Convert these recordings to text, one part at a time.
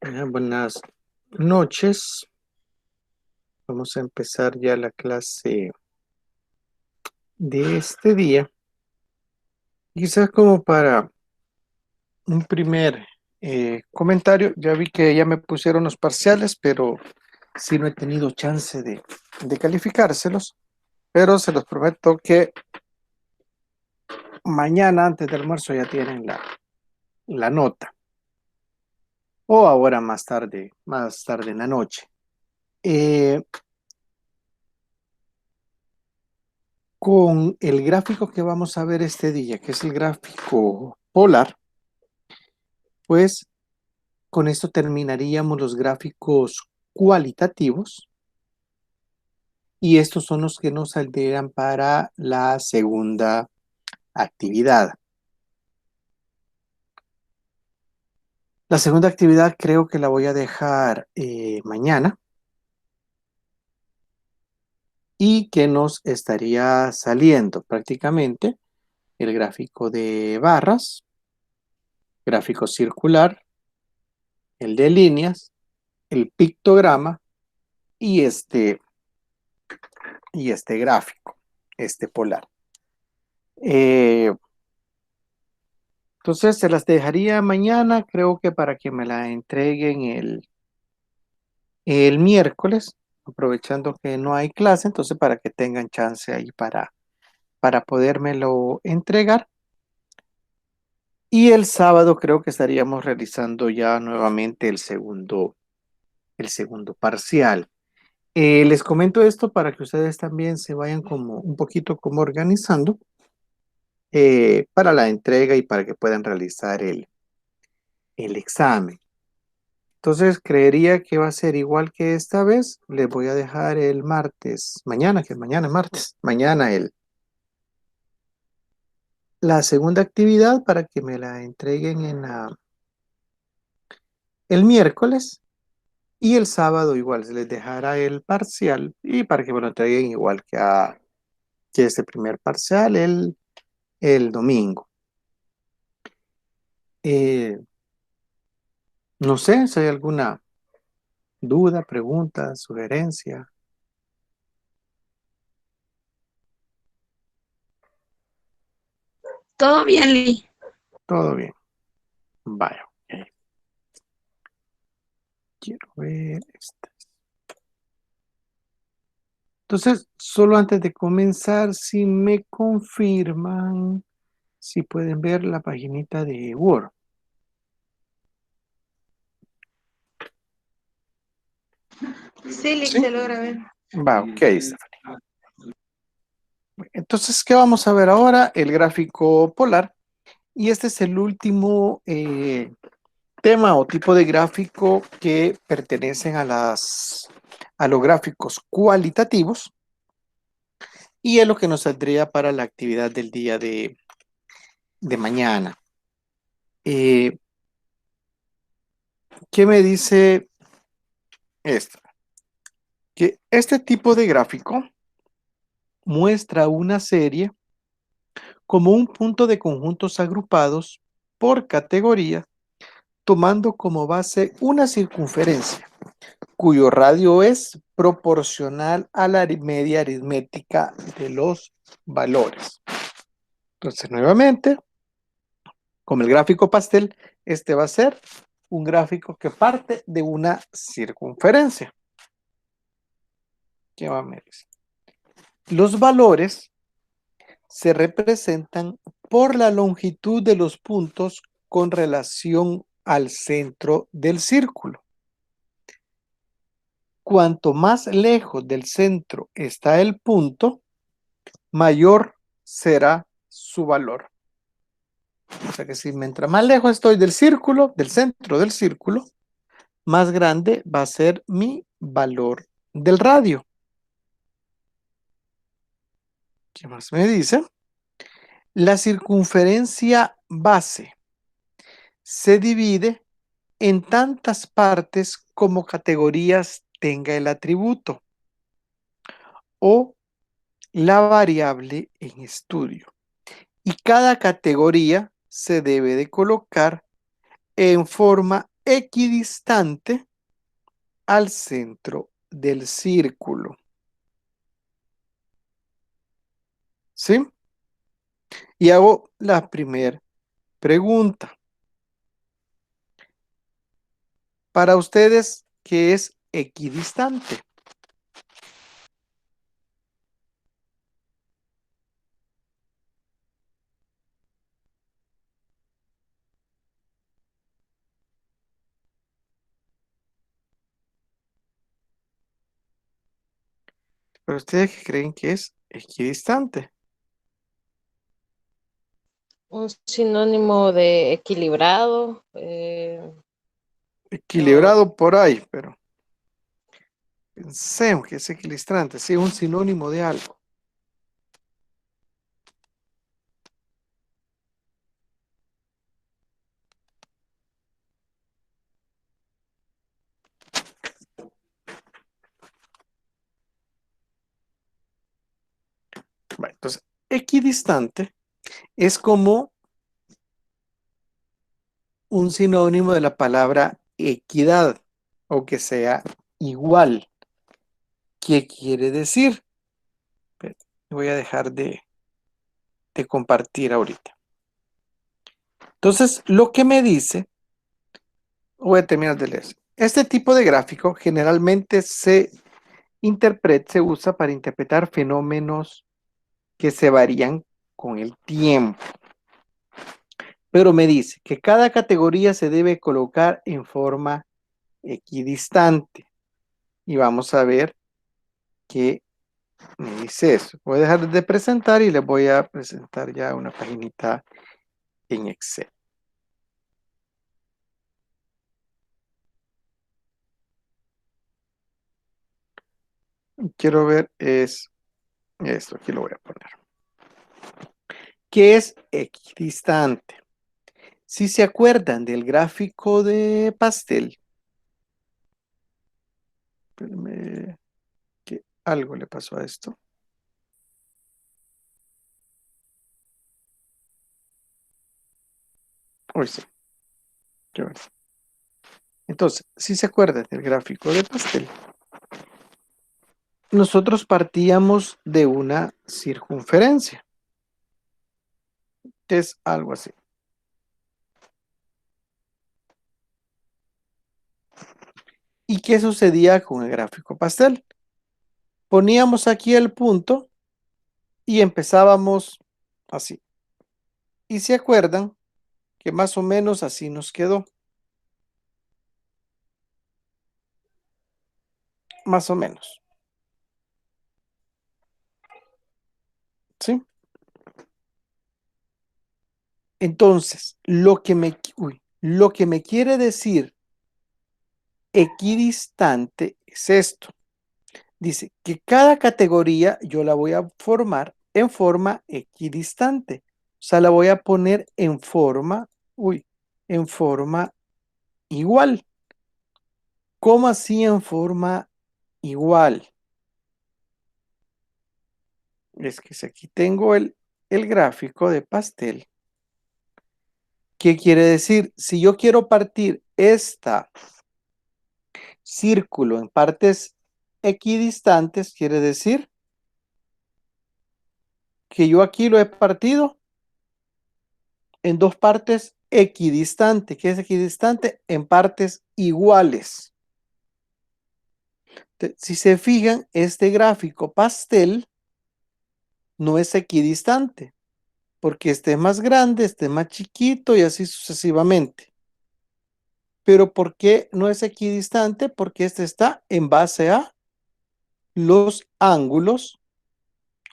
Buenas noches. Vamos a empezar ya la clase de este día. Quizás como para un primer comentario, ya vi que ya me pusieron los parciales, pero sí no he tenido chance de calificárselos, pero se los prometo que mañana antes del almuerzo ya tienen la nota, o ahora más tarde en la noche. Eh, con el gráfico que vamos a ver este día, que es el gráfico polar, pues con esto terminaríamos los gráficos cualitativos y estos son los que nos saldrían para la segunda actividad. La segunda actividad creo que la voy a dejar mañana y que nos estaría saliendo prácticamente el gráfico de barras, gráfico circular, el de líneas, el pictograma y este gráfico, este polar. Entonces se las dejaría mañana, creo que para que me la entreguen el miércoles, aprovechando que no hay clase, entonces para que tengan chance ahí para podérmelo entregar. Y el sábado creo que estaríamos realizando ya nuevamente el segundo parcial. Les comento esto para que ustedes también se vayan como un poquito como organizando para la entrega y para que puedan realizar el examen. Entonces creería que va a ser igual que esta vez. Les voy a dejar el martes, mañana, que mañana es martes, mañana la segunda actividad para que me la entreguen el miércoles y el sábado igual se les dejará el parcial y para que me lo entreguen igual que este primer parcial el domingo. Eh, no sé si hay alguna duda, pregunta, sugerencia, Todo bien, Lee. todo bien. Vaya, ok. Quiero ver este. Entonces, solo antes de comenzar, si me confirman, si pueden ver la paginita de Word. Sí, Lee, ¿Sí? se logra ver. Va, ok, Stephanie. Entonces, ¿qué vamos a ver ahora? El gráfico polar. Y este es el último tema o tipo de gráfico que pertenecen a los gráficos cualitativos. Y es lo que nos saldría para la actividad del día de mañana. Eh, ¿Qué me dice esto? Que este tipo de gráfico muestra una serie como un punto de conjuntos agrupados por categoría, tomando como base una circunferencia, cuyo radio es proporcional a la media aritmética de los valores. Entonces, nuevamente, como el gráfico pastel, este va a ser un gráfico que parte de una circunferencia. ¿Qué va a medir? Los valores se representan por la longitud de los puntos con relación al centro del círculo. Cuanto más lejos del centro está el punto, mayor será su valor. O sea que si mientras más lejos estoy del círculo, del centro del círculo, más grande va a ser mi valor del radio. ¿Qué más me dice? La circunferencia base se divide en tantas partes como categorías tenga el atributo o la variable en estudio. Y cada categoría se debe de colocar en forma equidistante al centro del círculo. ¿Sí? Y hago la primera pregunta. Para ustedes, ¿qué es equidistante? ¿Pero ustedes qué creen que es equidistante? Un sinónimo de equilibrado. No, Equilibrado por ahí, pero pensemos que es equidistante, sí, es un sinónimo de algo. Bueno, entonces, equidistante es como un sinónimo de la palabra equidad o que sea igual. ¿Qué quiere decir? Voy a dejar de compartir ahorita. Entonces, lo que me dice, voy a terminar de leer. Este tipo de gráfico generalmente se usa para interpretar fenómenos que se varían con el tiempo. Pero me dice que cada categoría se debe colocar en forma equidistante. Y vamos a ver qué me dice eso. Voy a dejar de presentar y les voy a presentar ya una paginita en Excel. Quiero ver es esto, aquí lo voy a poner. ¿Qué es equidistante? Si se acuerdan del gráfico de pastel, espérenme, que algo le pasó a esto. Uy, sí, qué bueno. Entonces, si se acuerdan del gráfico de pastel, nosotros partíamos de una circunferencia, que es algo así. ¿Y qué sucedía con el gráfico pastel? Poníamos aquí el punto y empezábamos así. Y se acuerdan que más o menos así nos quedó. Más o menos. ¿Sí? Entonces, lo que me quiere decir equidistante es esto. Dice que cada categoría yo la voy a formar en forma equidistante. O sea, la voy a poner en forma igual. ¿Cómo así en forma igual? Es que si aquí tengo el gráfico de pastel, ¿qué quiere decir? Si yo quiero partir esta círculo en partes equidistantes, quiere decir que yo aquí lo he partido en dos partes equidistantes. ¿Qué es equidistante? En partes iguales. Si se fijan, este gráfico pastel no es equidistante, porque este es más grande, este es más chiquito y así sucesivamente. Pero ¿por qué no es equidistante? Porque este está en base a los ángulos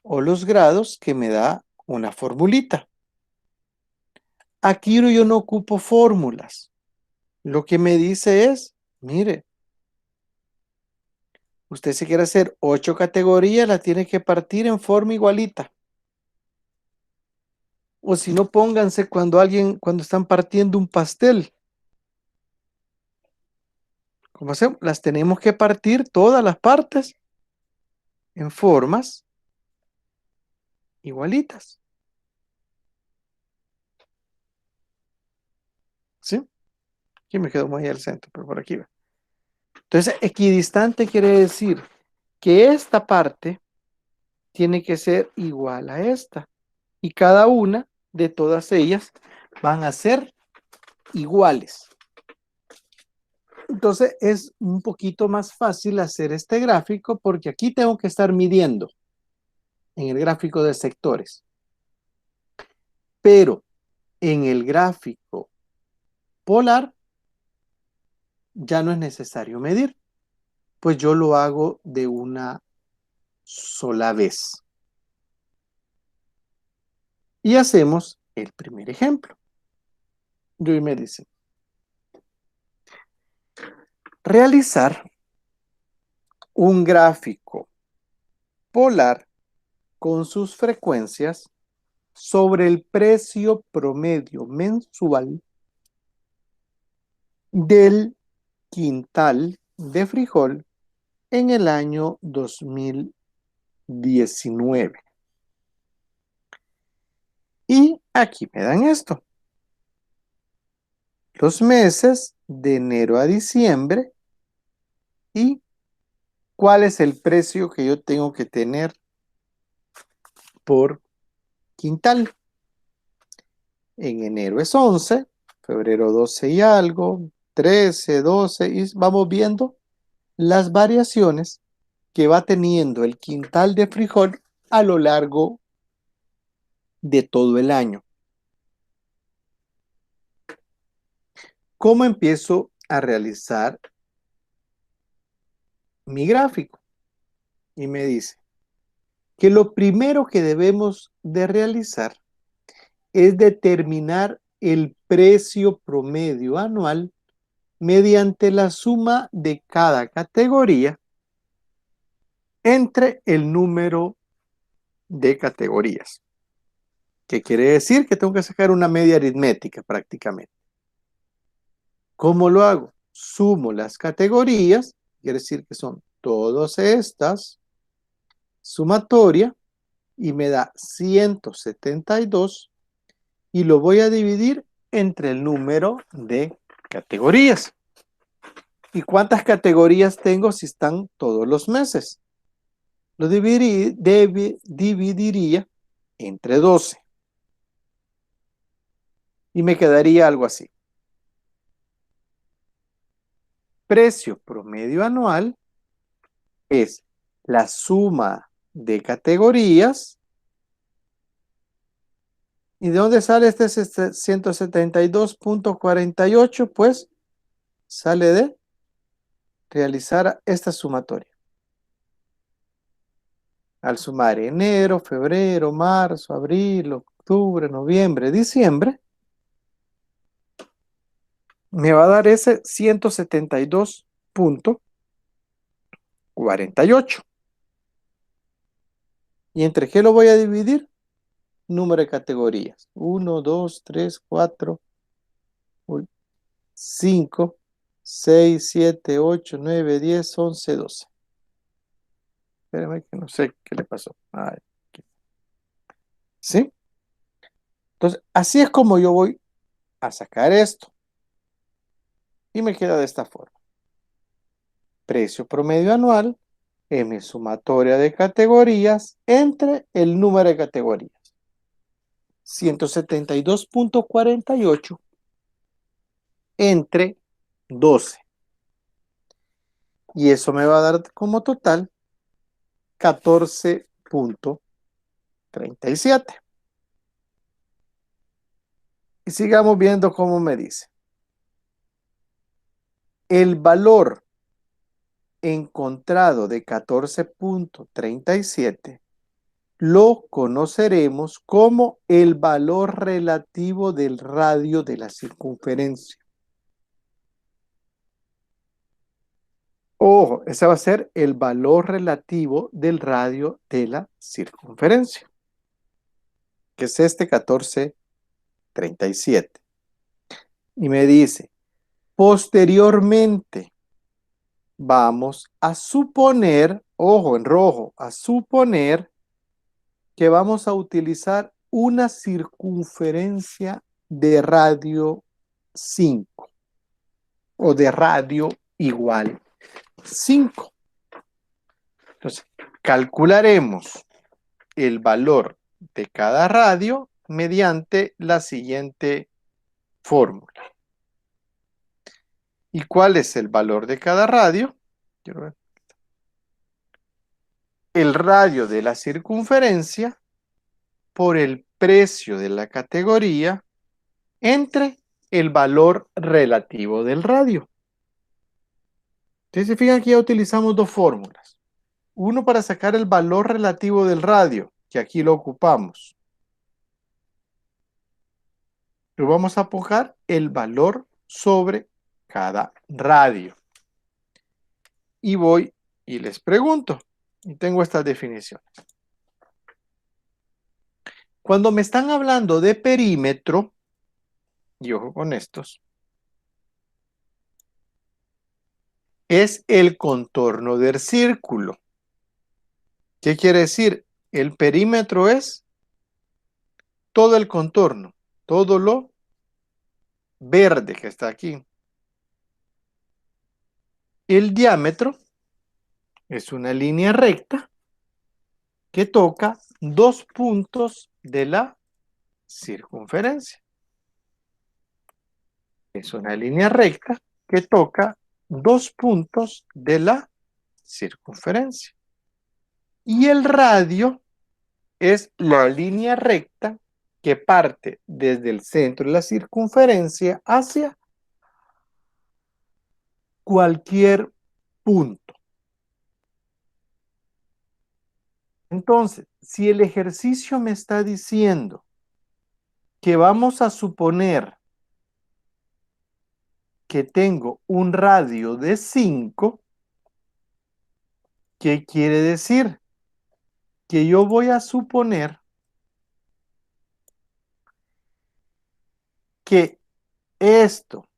o los grados que me da una formulita. Aquí yo no ocupo fórmulas. Lo que me dice es, mire, usted si quiere hacer 8 categorías, la tiene que partir en forma igualita. O si no, pónganse cuando están partiendo un pastel. ¿Cómo hacemos? Las tenemos que partir todas las partes en formas igualitas. ¿Sí? Aquí me quedo muy al centro, pero por aquí va. Entonces, equidistante quiere decir que esta parte tiene que ser igual a esta. Y cada una de todas ellas van a ser iguales. Entonces es un poquito más fácil hacer este gráfico porque aquí tengo que estar midiendo en el gráfico de sectores. Pero en el gráfico polar ya no es necesario medir, pues yo lo hago de una sola vez. Y hacemos el primer ejemplo. Y me dice, realizar un gráfico polar con sus frecuencias sobre el precio promedio mensual del quintal de frijol en el año 2019. Y aquí me dan esto. Los meses de enero a diciembre y cuál es el precio que yo tengo que tener por quintal. En enero es 11, febrero 12 y algo, 13, 12 y vamos viendo las variaciones que va teniendo el quintal de frijol a lo largo de todo el año. ¿Cómo empiezo a realizar mi gráfico? Y me dice que lo primero que debemos de realizar es determinar el precio promedio anual mediante la suma de cada categoría entre el número de categorías. ¿Qué quiere decir? Que tengo que sacar una media aritmética prácticamente. ¿Cómo lo hago? Sumo las categorías, quiere decir que son todas estas, sumatoria, y me da 172 y lo voy a dividir entre el número de categorías. ¿Y cuántas categorías tengo si están todos los meses? Lo dividiría entre 12 y me quedaría algo así. Precio promedio anual es la suma de categorías. ¿Y de dónde sale este 172.48? Pues sale de realizar esta sumatoria. Al sumar enero, febrero, marzo, abril, octubre, noviembre, diciembre, me va a dar ese 172.48. ¿Y entre qué lo voy a dividir? Número de categorías. 1, 2, 3, 4, 5, 6, 7, 8, 9, 10, 11, 12. Espérame que no sé qué le pasó. ¿Sí? Entonces, así es como yo voy a sacar esto. Y me queda de esta forma. Precio promedio anual en mi sumatoria de categorías entre el número de categorías. 172.48 entre 12. Y eso me va a dar como total 14.37. Y sigamos viendo cómo me dice. El valor encontrado de 14.37 lo conoceremos como el valor relativo del radio de la circunferencia. Ojo, ese va a ser el valor relativo del radio de la circunferencia, que es este 14.37. Y me dice, posteriormente, vamos a suponer, ojo en rojo, a suponer que vamos a utilizar una circunferencia de radio 5. o de radio igual 5. Entonces, calcularemos el valor de cada radio mediante la siguiente fórmula. ¿Y cuál es el valor de cada radio? Quiero ver. El radio de la circunferencia por el precio de la categoría entre el valor relativo del radio. Entonces, se fijan que ya utilizamos dos fórmulas. Uno para sacar el valor relativo del radio, que aquí lo ocupamos. Pero vamos a apojar el valor sobre cada radio. Y voy y les pregunto, y tengo estas definiciones. Cuando me están hablando de perímetro, y ojo con estos, es el contorno del círculo. ¿Qué quiere decir? El perímetro es todo el contorno, todo lo verde que está aquí. El diámetro es una línea recta que toca dos puntos de la circunferencia. Es una línea recta que toca dos puntos de la circunferencia. Y el radio es la línea recta que parte desde el centro de la circunferencia hacia cualquier punto. Entonces, si el ejercicio me está diciendo que vamos a suponer que tengo un radio de 5, ¿qué quiere decir? Que yo voy a suponer que esto,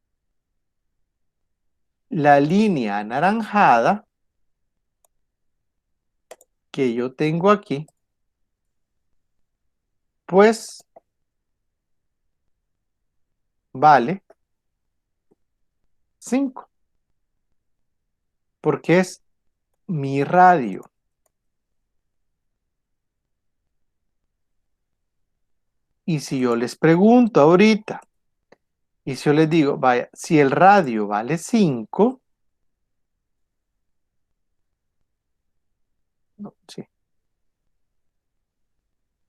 la línea anaranjada que yo tengo aquí, pues vale 5, porque es mi radio. Y si yo les pregunto ahorita, y si yo les digo, vaya, si el radio vale 5, no, sí,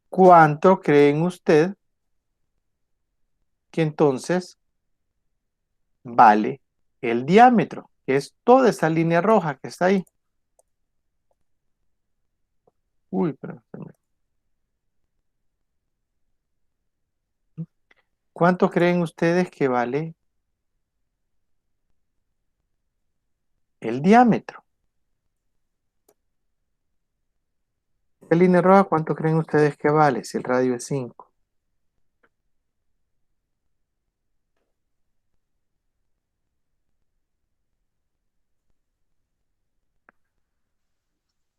¿cuánto creen usted que entonces vale el diámetro? Que es toda esa línea roja que está ahí. Uy, pero... ¿Cuánto creen ustedes que vale el diámetro? ¿Esta línea roja cuánto creen ustedes que vale si el radio es 5?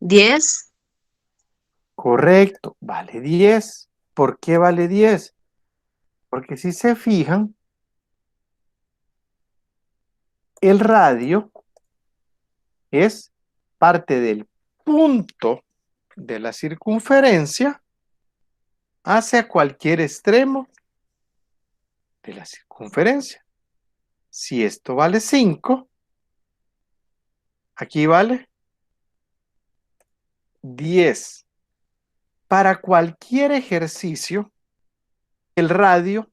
10. Correcto, vale 10. ¿Por qué vale 10? Porque si se fijan, el radio es parte del punto de la circunferencia hacia cualquier extremo de la circunferencia. Si esto vale 5, aquí vale 10. Para cualquier ejercicio, el radio,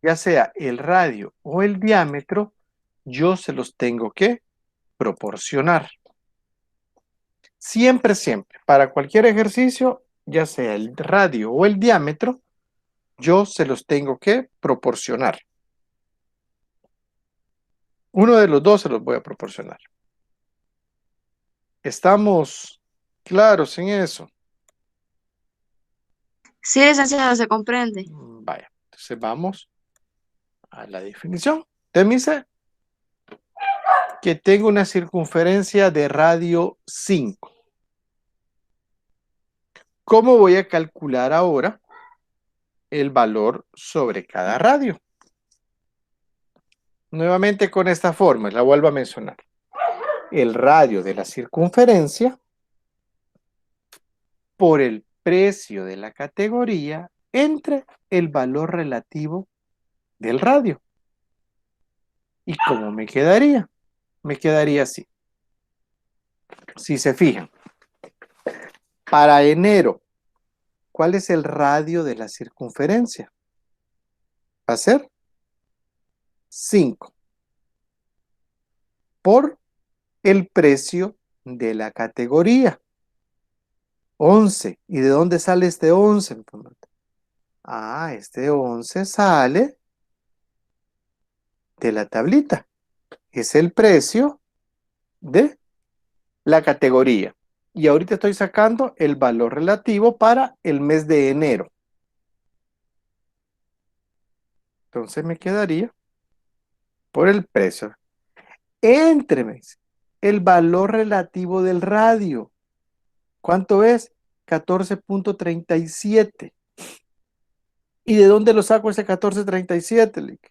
ya sea el radio o el diámetro, yo se los tengo que proporcionar. Siempre, siempre, para cualquier ejercicio, ya sea el radio o el diámetro, yo se los tengo que proporcionar. Uno de los dos se los voy a proporcionar. ¿Estamos claros en eso? Sí, licenciado, se comprende. Vaya, entonces vamos a la definición. Usted me dice que tengo una circunferencia de radio 5. ¿Cómo voy a calcular ahora el valor sobre cada radio? Nuevamente con esta forma, la vuelvo a mencionar. El radio de la circunferencia por el precio de la categoría entre el valor relativo del radio. ¿Y cómo me quedaría? Me quedaría así. Si se fijan, para enero, ¿cuál es el radio de la circunferencia? Va a ser 5 por el precio de la categoría. 11. ¿Y de dónde sale este 11? Este 11 sale de la tablita. Es el precio de la categoría. Y ahorita estoy sacando el valor relativo para el mes de enero. Entonces me quedaría por el precio. Entre el valor relativo del radio. ¿Cuánto es? 14.37. ¿Y de dónde lo saco ese 14.37, Lick?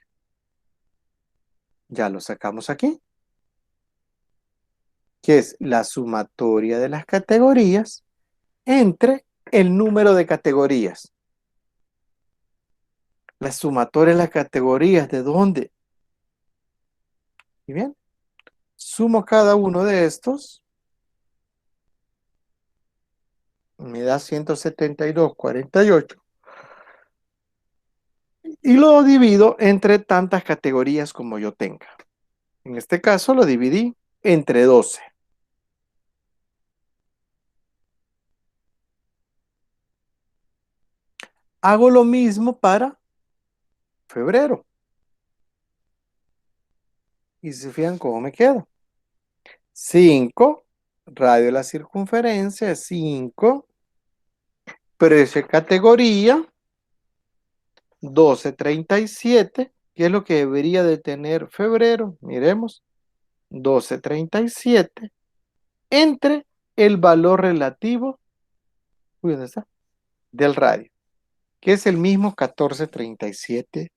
Ya lo sacamos aquí, que es la sumatoria de las categorías entre el número de categorías. La sumatoria de las categorías, ¿de dónde? Y bien, sumo cada uno de estos, me da 172,48. Y lo divido entre tantas categorías como yo tenga. En este caso lo dividí entre 12. Hago lo mismo para febrero. Y se fijan cómo me queda. 5, radio de la circunferencia es 5, precio de categoría 12.37, que es lo que debería de tener febrero. Miremos, 12.37 entre el valor relativo, ¿dónde está? Del radio, que es el mismo 14.37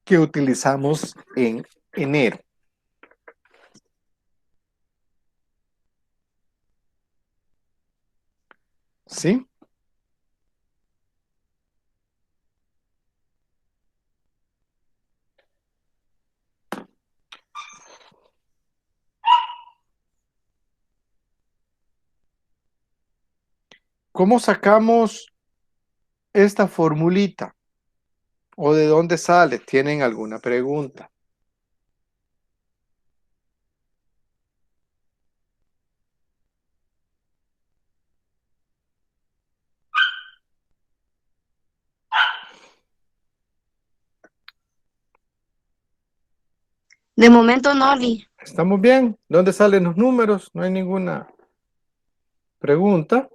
que utilizamos en enero. ¿Sí? ¿Cómo sacamos esta formulita? ¿O de dónde sale? ¿Tienen alguna pregunta? De momento no, Lee. ¿Estamos bien? ¿Dónde salen los números? No hay ninguna pregunta.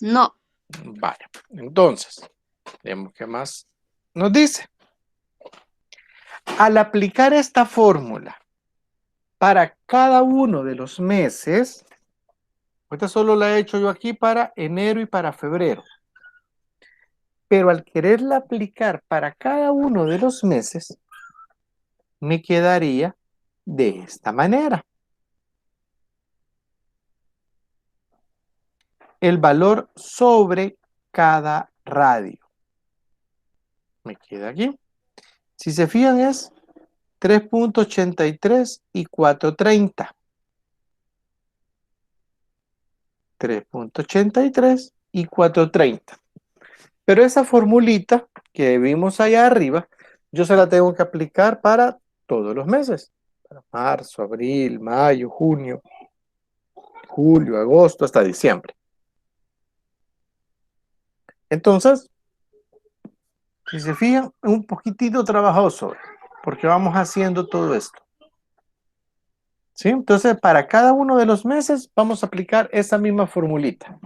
No. Vale, entonces, veamos qué más nos dice. Al aplicar esta fórmula para cada uno de los meses, esta solo la he hecho yo aquí para enero y para febrero, pero al quererla aplicar para cada uno de los meses, me quedaría de esta manera. El valor sobre cada radio. Me queda aquí. Si se fijan es 3.83 y 4.30. 3.83 y 4.30. Pero esa formulita que vimos allá arriba, yo se la tengo que aplicar para todos los meses. Para marzo, abril, mayo, junio, julio, agosto, hasta diciembre. Entonces, si se fijan, es un poquitito trabajoso, porque vamos haciendo todo esto. ¿Sí? Entonces, para cada uno de los meses vamos a aplicar esa misma formulita.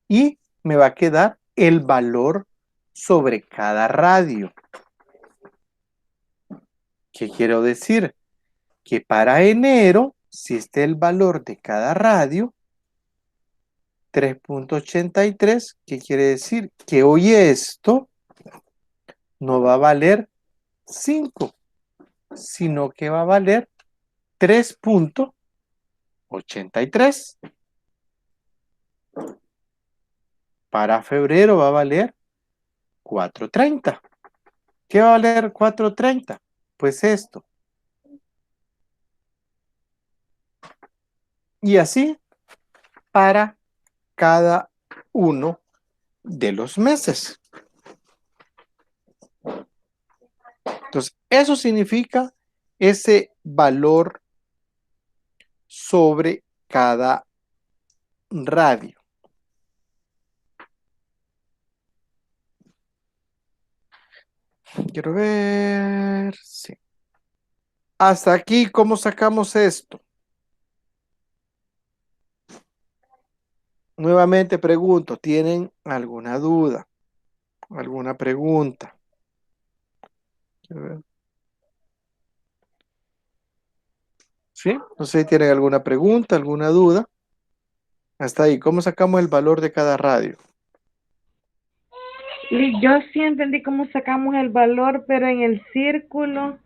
Y me va a quedar el valor sobre cada radio. ¿Qué quiero decir? Que para enero, si está el valor de cada radio, 3.83, ¿qué quiere decir? Que hoy esto no va a valer 5, sino que va a valer 3.83. Para febrero va a valer 4.30. ¿Qué va a valer 4.30? Pues esto. Y así para cada uno de los meses. Entonces, eso significa ese valor sobre cada radio. Quiero ver. Sí. Hasta aquí, ¿cómo sacamos esto? Nuevamente pregunto, ¿tienen alguna duda? ¿Alguna pregunta? Quiero ver. ¿Sí? No sé si tienen alguna pregunta, alguna duda. Hasta ahí, ¿cómo sacamos el valor de cada radio? Yo sí entendí cómo sacamos el valor, pero en el círculo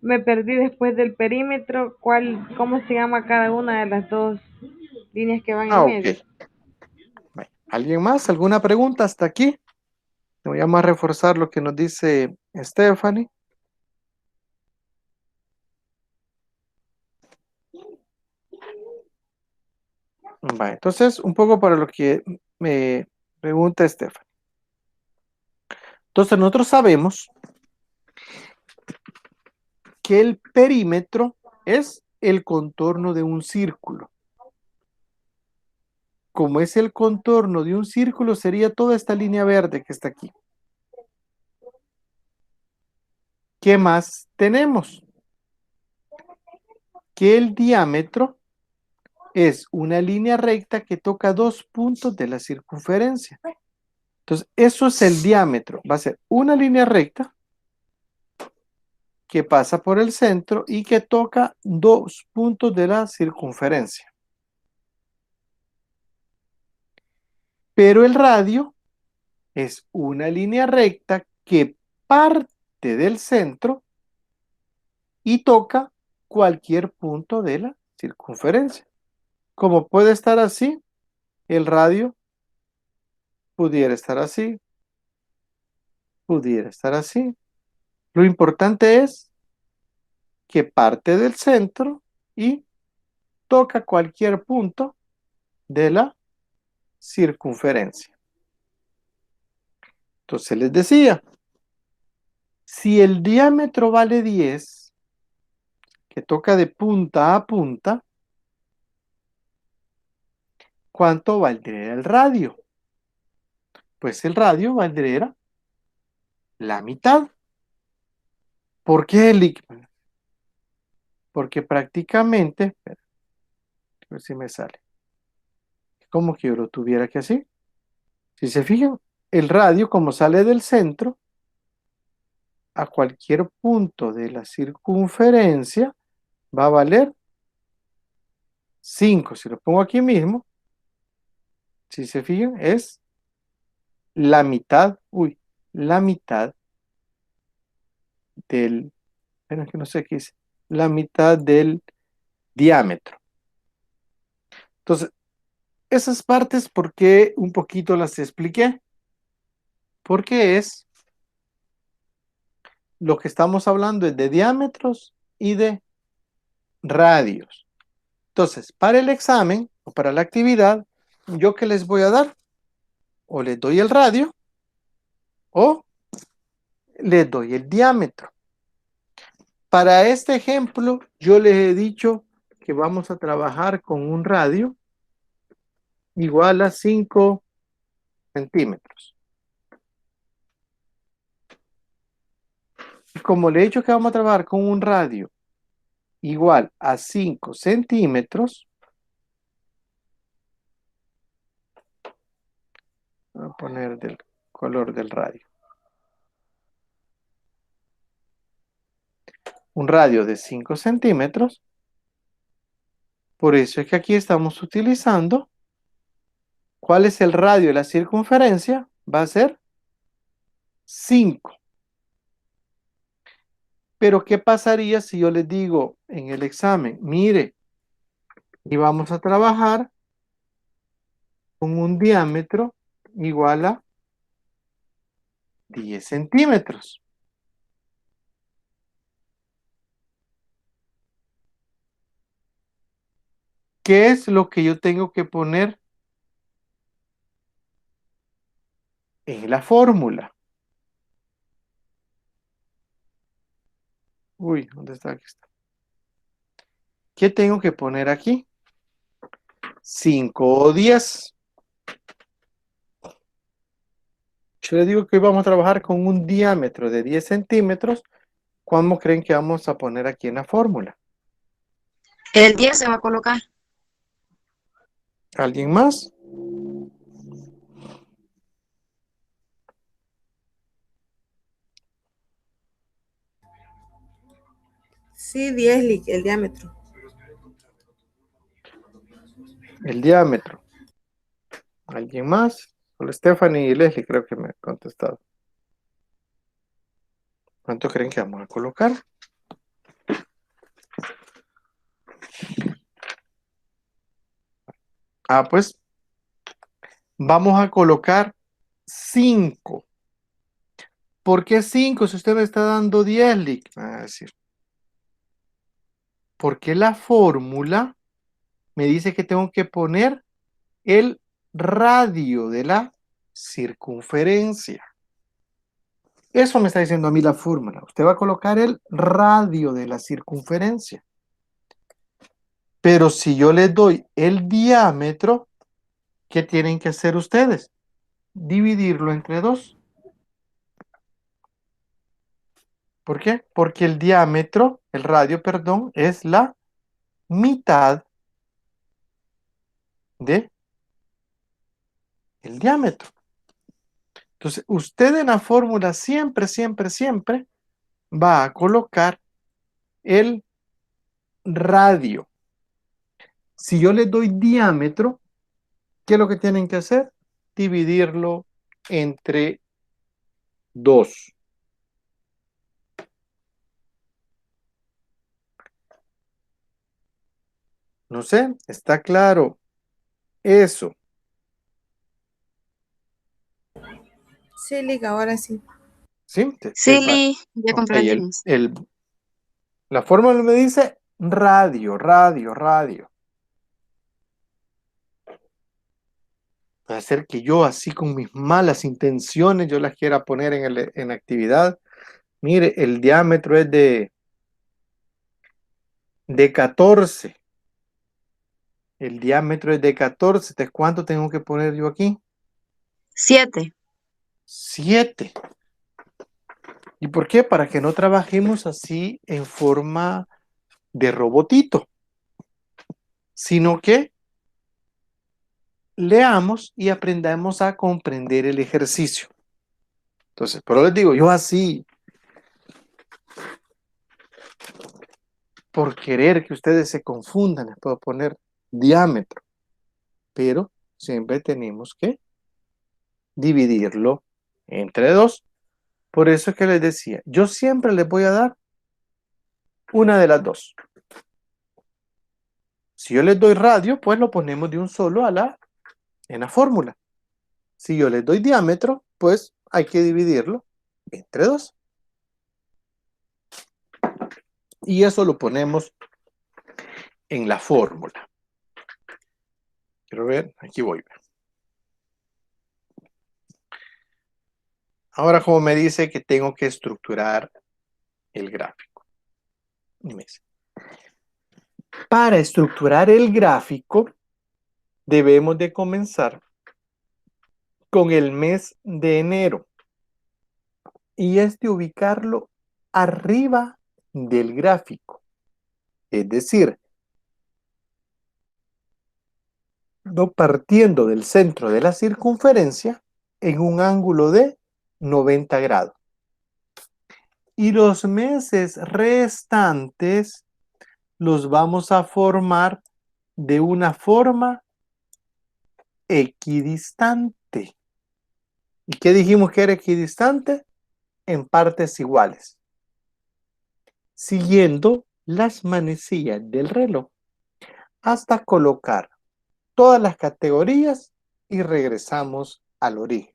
me perdí después del perímetro. ¿Cómo se llama cada una de las dos líneas que van en Ok. medio? Bueno, ¿alguien más? ¿Alguna pregunta hasta aquí? Voy a más reforzar lo que nos dice Stephanie. Vale, entonces, un poco para lo que me pregunta Stephanie. Entonces, nosotros sabemos que el perímetro es el contorno de un círculo. Como es el contorno de un círculo, sería toda esta línea verde que está aquí. ¿Qué más tenemos? Que el diámetro es una línea recta que toca dos puntos de la circunferencia. Entonces, eso es el diámetro. Va a ser una línea recta que pasa por el centro y que toca dos puntos de la circunferencia. Pero el radio es una línea recta que parte del centro y toca cualquier punto de la circunferencia. Como puede estar así, el radio pudiera estar así, pudiera estar así. Lo importante es que parte del centro y toca cualquier punto de la circunferencia. Entonces les decía, si el diámetro vale 10, que toca de punta a punta, ¿cuánto valdría el radio? Pues el radio valdría la mitad. ¿Por qué, Porque prácticamente, a ver si me sale, como que yo lo tuviera que así. Si se fijan, el radio como sale del centro, a cualquier punto de la circunferencia va a valer 5. Si lo pongo aquí mismo, si se fijan, es la mitad, la mitad del, bueno, es que no sé qué dice, la mitad del diámetro. Entonces, esas partes, ¿por qué un poquito las expliqué? Porque es lo que estamos hablando es de diámetros y de radios. Entonces, para el examen o para la actividad, ¿yo qué les voy a dar? O les doy el radio o les doy el diámetro. Para este ejemplo, yo les he dicho que vamos a trabajar con un radio igual a 5 centímetros. Y como le he dicho que vamos a trabajar con un radio igual a 5 centímetros, voy a poner del color del radio. Un radio de 5 centímetros. Por eso es que aquí estamos utilizando ¿Cuál es el radio de la circunferencia? Va a ser 5. Pero ¿qué pasaría si yo les digo en el examen? Mire, y vamos a trabajar con un diámetro igual a 10 centímetros. ¿Qué es lo que yo tengo que poner en la fórmula? Uy, ¿dónde está? Aquí está. ¿Qué tengo que poner aquí? 5 o 10. Yo les digo que hoy vamos a trabajar con un diámetro de 10 centímetros. ¿Cuándo creen que vamos a poner aquí en la fórmula? El 10 se va a colocar. ¿Alguien más? Sí, 10 el diámetro. El diámetro. ¿Alguien más? Solo Stephanie y Leslie creo que me han contestado. ¿Cuánto creen que vamos a colocar? Pues vamos a colocar 5. ¿Por qué 5 si usted me está dando 10, Lick? A decir, porque la fórmula me dice que tengo que poner el radio de la circunferencia. Eso me está diciendo a mí la fórmula. Usted va a colocar el radio de la circunferencia. Pero si yo les doy el diámetro, ¿qué tienen que hacer ustedes? Dividirlo entre 2. ¿Por qué? Porque el diámetro, el radio, perdón, es la mitad de el diámetro. Entonces, usted en la fórmula siempre, siempre, siempre va a colocar el radio. Si yo les doy diámetro, ¿qué es lo que tienen que hacer? Dividirlo entre 2. No sé, ¿está claro eso? Sí, Liga, ahora sí. ¿Sí? Sí, Lee, ya Ok, comprendimos. la fórmula me dice radio, radio, radio. Puede ser que yo así con mis malas intenciones yo las quiera poner en actividad. Mire, el diámetro es de 14. El diámetro es de 14. Entonces, ¿cuánto tengo que poner yo aquí? 7. 7. ¿Y por qué? Para que no trabajemos así en forma de robotito, sino que leamos y aprendamos a comprender el ejercicio. Entonces, pero les digo, yo así, por querer que ustedes se confundan, les puedo poner diámetro, pero siempre tenemos que dividirlo entre 2. Por eso es que les decía, yo siempre les voy a dar una de las 2. Si yo les doy radio, pues lo ponemos de un solo en la fórmula. Si yo les doy diámetro, pues hay que dividirlo entre 2. Y eso lo ponemos en la fórmula. Quiero ver, aquí voy. Ahora, como me dice que tengo que estructurar el gráfico. Para estructurar el gráfico, debemos de comenzar con el mes de enero. Y es de ubicarlo arriba del gráfico. Es decir, no partiendo del centro de la circunferencia en un ángulo de 90 grados. Y los meses restantes los vamos a formar de una forma equidistante. ¿Y qué dijimos que era equidistante? En partes iguales, siguiendo las manecillas del reloj hasta colocar todas las categorías y regresamos al origen.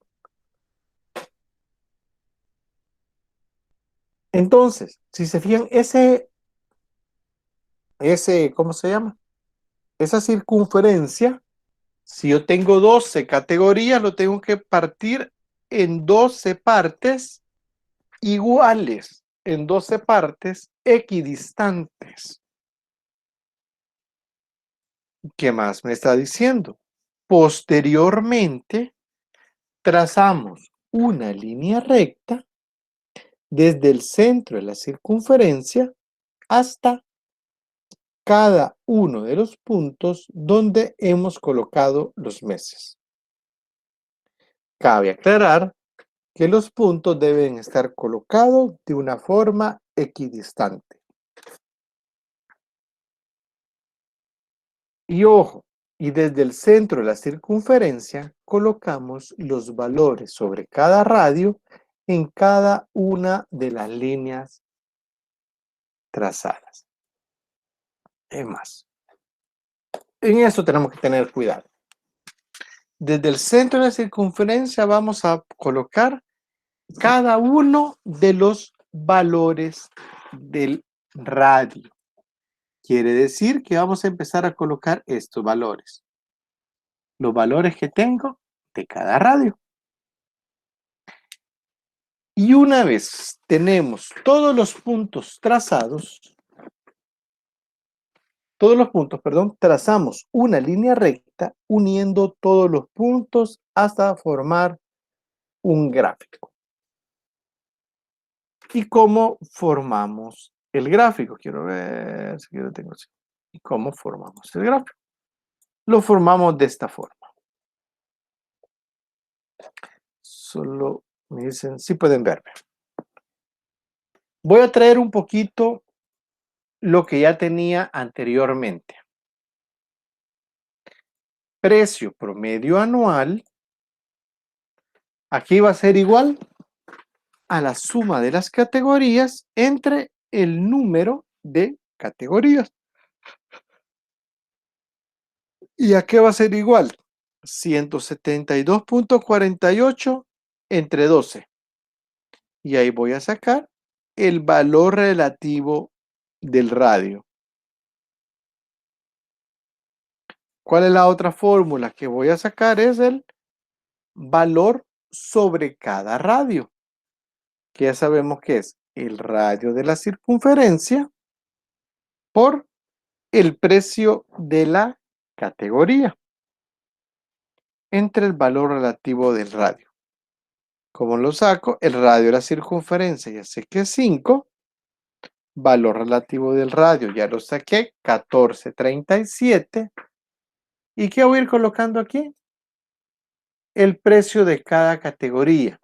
Entonces, si se fijan, ¿cómo se llama? Esa circunferencia, si yo tengo 12 categorías, lo tengo que partir en 12 partes iguales, en 12 partes equidistantes. ¿Qué más me está diciendo? Posteriormente, trazamos una línea recta desde el centro de la circunferencia hasta cada uno de los puntos donde hemos colocado los meses. Cabe aclarar que los puntos deben estar colocados de una forma equidistante. Y ojo, y desde el centro de la circunferencia colocamos los valores sobre cada radio en cada una de las líneas trazadas. Es más, en eso tenemos que tener cuidado. Desde el centro de la circunferencia vamos a colocar cada uno de los valores del radio. Quiere decir que vamos a empezar a colocar estos valores. Los valores que tengo de cada radio. Y una vez tenemos todos los puntos trazados, trazamos una línea recta uniendo todos los puntos hasta formar un gráfico. ¿Y cómo formamos el gráfico? Quiero ver si lo tengo así. ¿Y cómo formamos el gráfico? Lo formamos de esta forma. Solo me dicen, sí pueden verme. Voy a traer un poquito lo que ya tenía anteriormente. Precio promedio anual. Aquí va a ser igual a la suma de las categorías entre el número de categorías. ¿Y a qué va a ser igual? 172.48 entre 12. Y ahí voy a sacar el valor relativo del radio. ¿Cuál es la otra fórmula que voy a sacar? Es el valor sobre cada radio, que ya sabemos que es el radio de la circunferencia por el precio de la categoría entre el valor relativo del radio. ¿Cómo lo saco? El radio de la circunferencia ya sé que es 5. Valor relativo del radio ya lo saqué, 14.37. ¿Y qué voy a ir colocando aquí? El precio de cada categoría.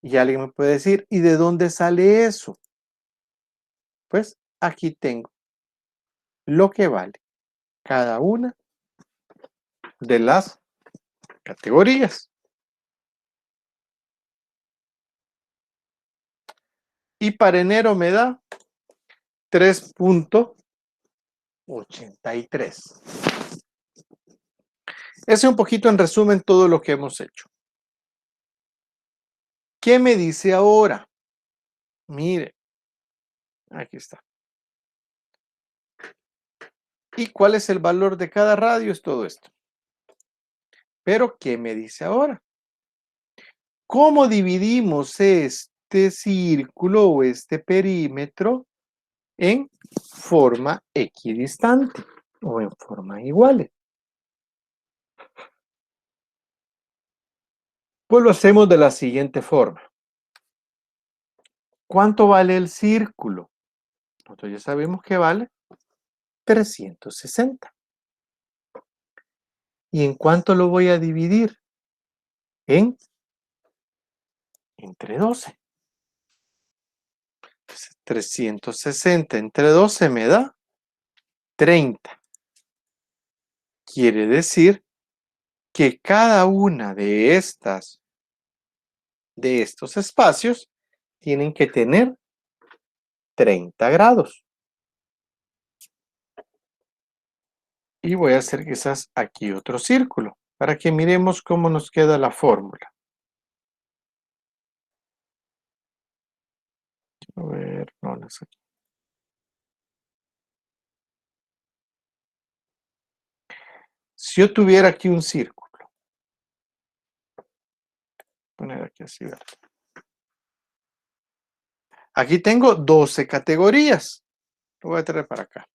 Y alguien me puede decir, ¿y de dónde sale eso? Pues aquí tengo lo que vale cada una de las categorías. Y para enero me da 3.83. Ese es un poquito en resumen todo lo que hemos hecho. ¿Qué me dice ahora? Mire, aquí está. ¿Y cuál es el valor de cada radio? Es todo esto. Pero, ¿qué me dice ahora? ¿Cómo dividimos este círculo o este perímetro en forma equidistante o en forma iguales? Pues lo hacemos de la siguiente forma. ¿Cuánto vale el círculo? Nosotros ya sabemos que vale 360. ¿Y en cuánto lo voy a dividir? Entre 12. 360 entre 12 me da 30. Quiere decir que cada una de estos espacios tienen que tener 30 grados. Y voy a hacer quizás aquí otro círculo para que miremos cómo nos queda la fórmula. A ver, no es aquí. Si yo tuviera aquí un círculo, poner aquí así, ¿verdad? Aquí tengo 12 categorías. Lo voy a traer para acá.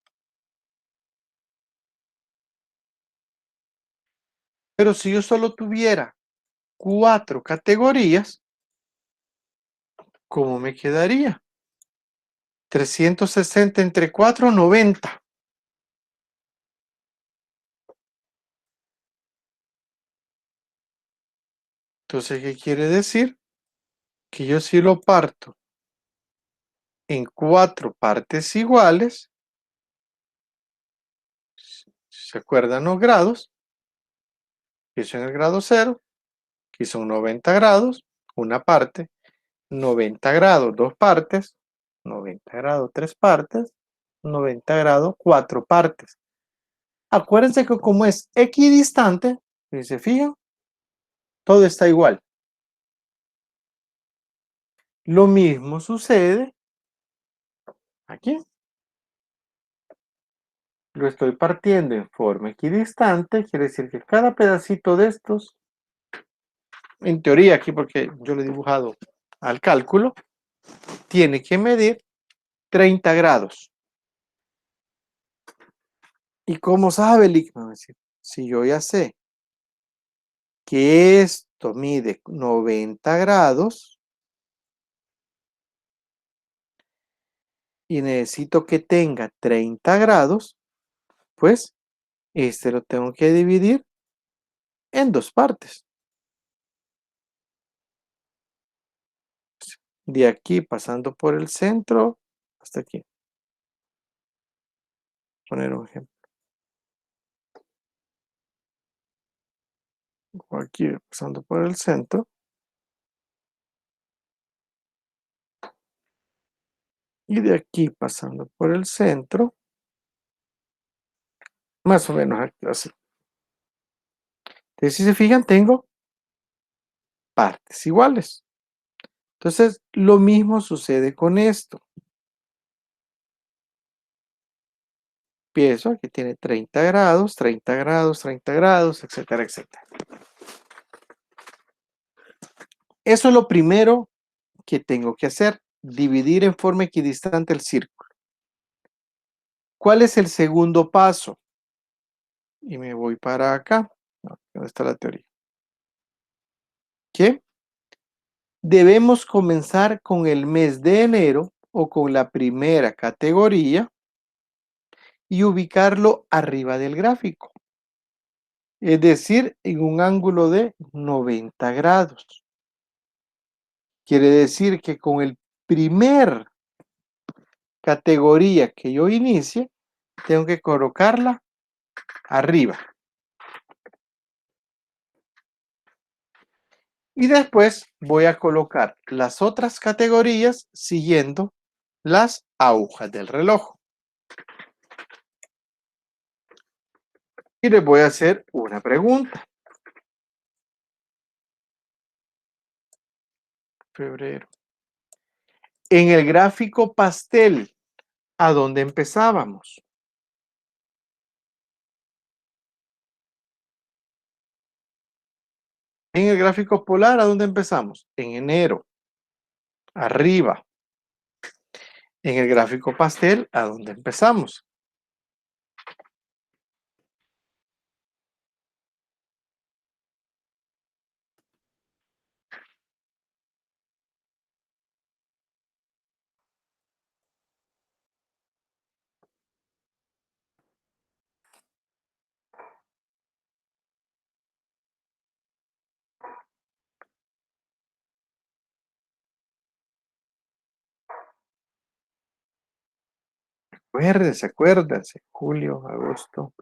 Pero si yo solo tuviera 4 categorías, ¿cómo me quedaría? 360 entre 4, 90. Entonces, ¿qué quiere decir? Que yo si lo parto en 4 partes iguales, si se acuerdan los grados, que son el grado 0, que son 90 grados, una parte, 90 grados, 2 partes, 90 grados, 3 partes, 90 grados, 4 partes. Acuérdense que como es equidistante, si se fijan, todo está igual. Lo mismo sucede aquí. Lo estoy partiendo en forma equidistante, quiere decir que cada pedacito de estos, en teoría aquí porque yo lo he dibujado al cálculo, tiene que medir 30 grados. ¿Y cómo sabe Lickman? Si yo ya sé que esto mide 90 grados y necesito que tenga 30 grados, pues este lo tengo que dividir en 2 partes. De aquí pasando por el centro hasta aquí. Poner un ejemplo. Aquí pasando por el centro. Y de aquí pasando por el centro. Más o menos aquí, así. Entonces, si se fijan, tengo partes iguales. Entonces, lo mismo sucede con esto. Empiezo, aquí tiene 30 grados, 30 grados, 30 grados, etcétera, etcétera. Eso es lo primero que tengo que hacer, dividir en forma equidistante el círculo. ¿Cuál es el segundo paso? Y me voy para acá. ¿Dónde está la teoría? ¿Qué? Debemos comenzar con el mes de enero o con la primera categoría y ubicarlo arriba del gráfico. Es decir, en un ángulo de 90 grados. Quiere decir que con el primer categoría que yo inicie, tengo que colocarla arriba. Y después voy a colocar las otras categorías siguiendo las agujas del reloj. Y les voy a hacer una pregunta. Febrero. En el gráfico pastel, ¿a dónde empezábamos? En el gráfico polar, ¿a dónde empezamos? En enero, arriba. En el gráfico pastel, ¿a dónde empezamos? Acuérdense, acuérdense. Julio, agosto.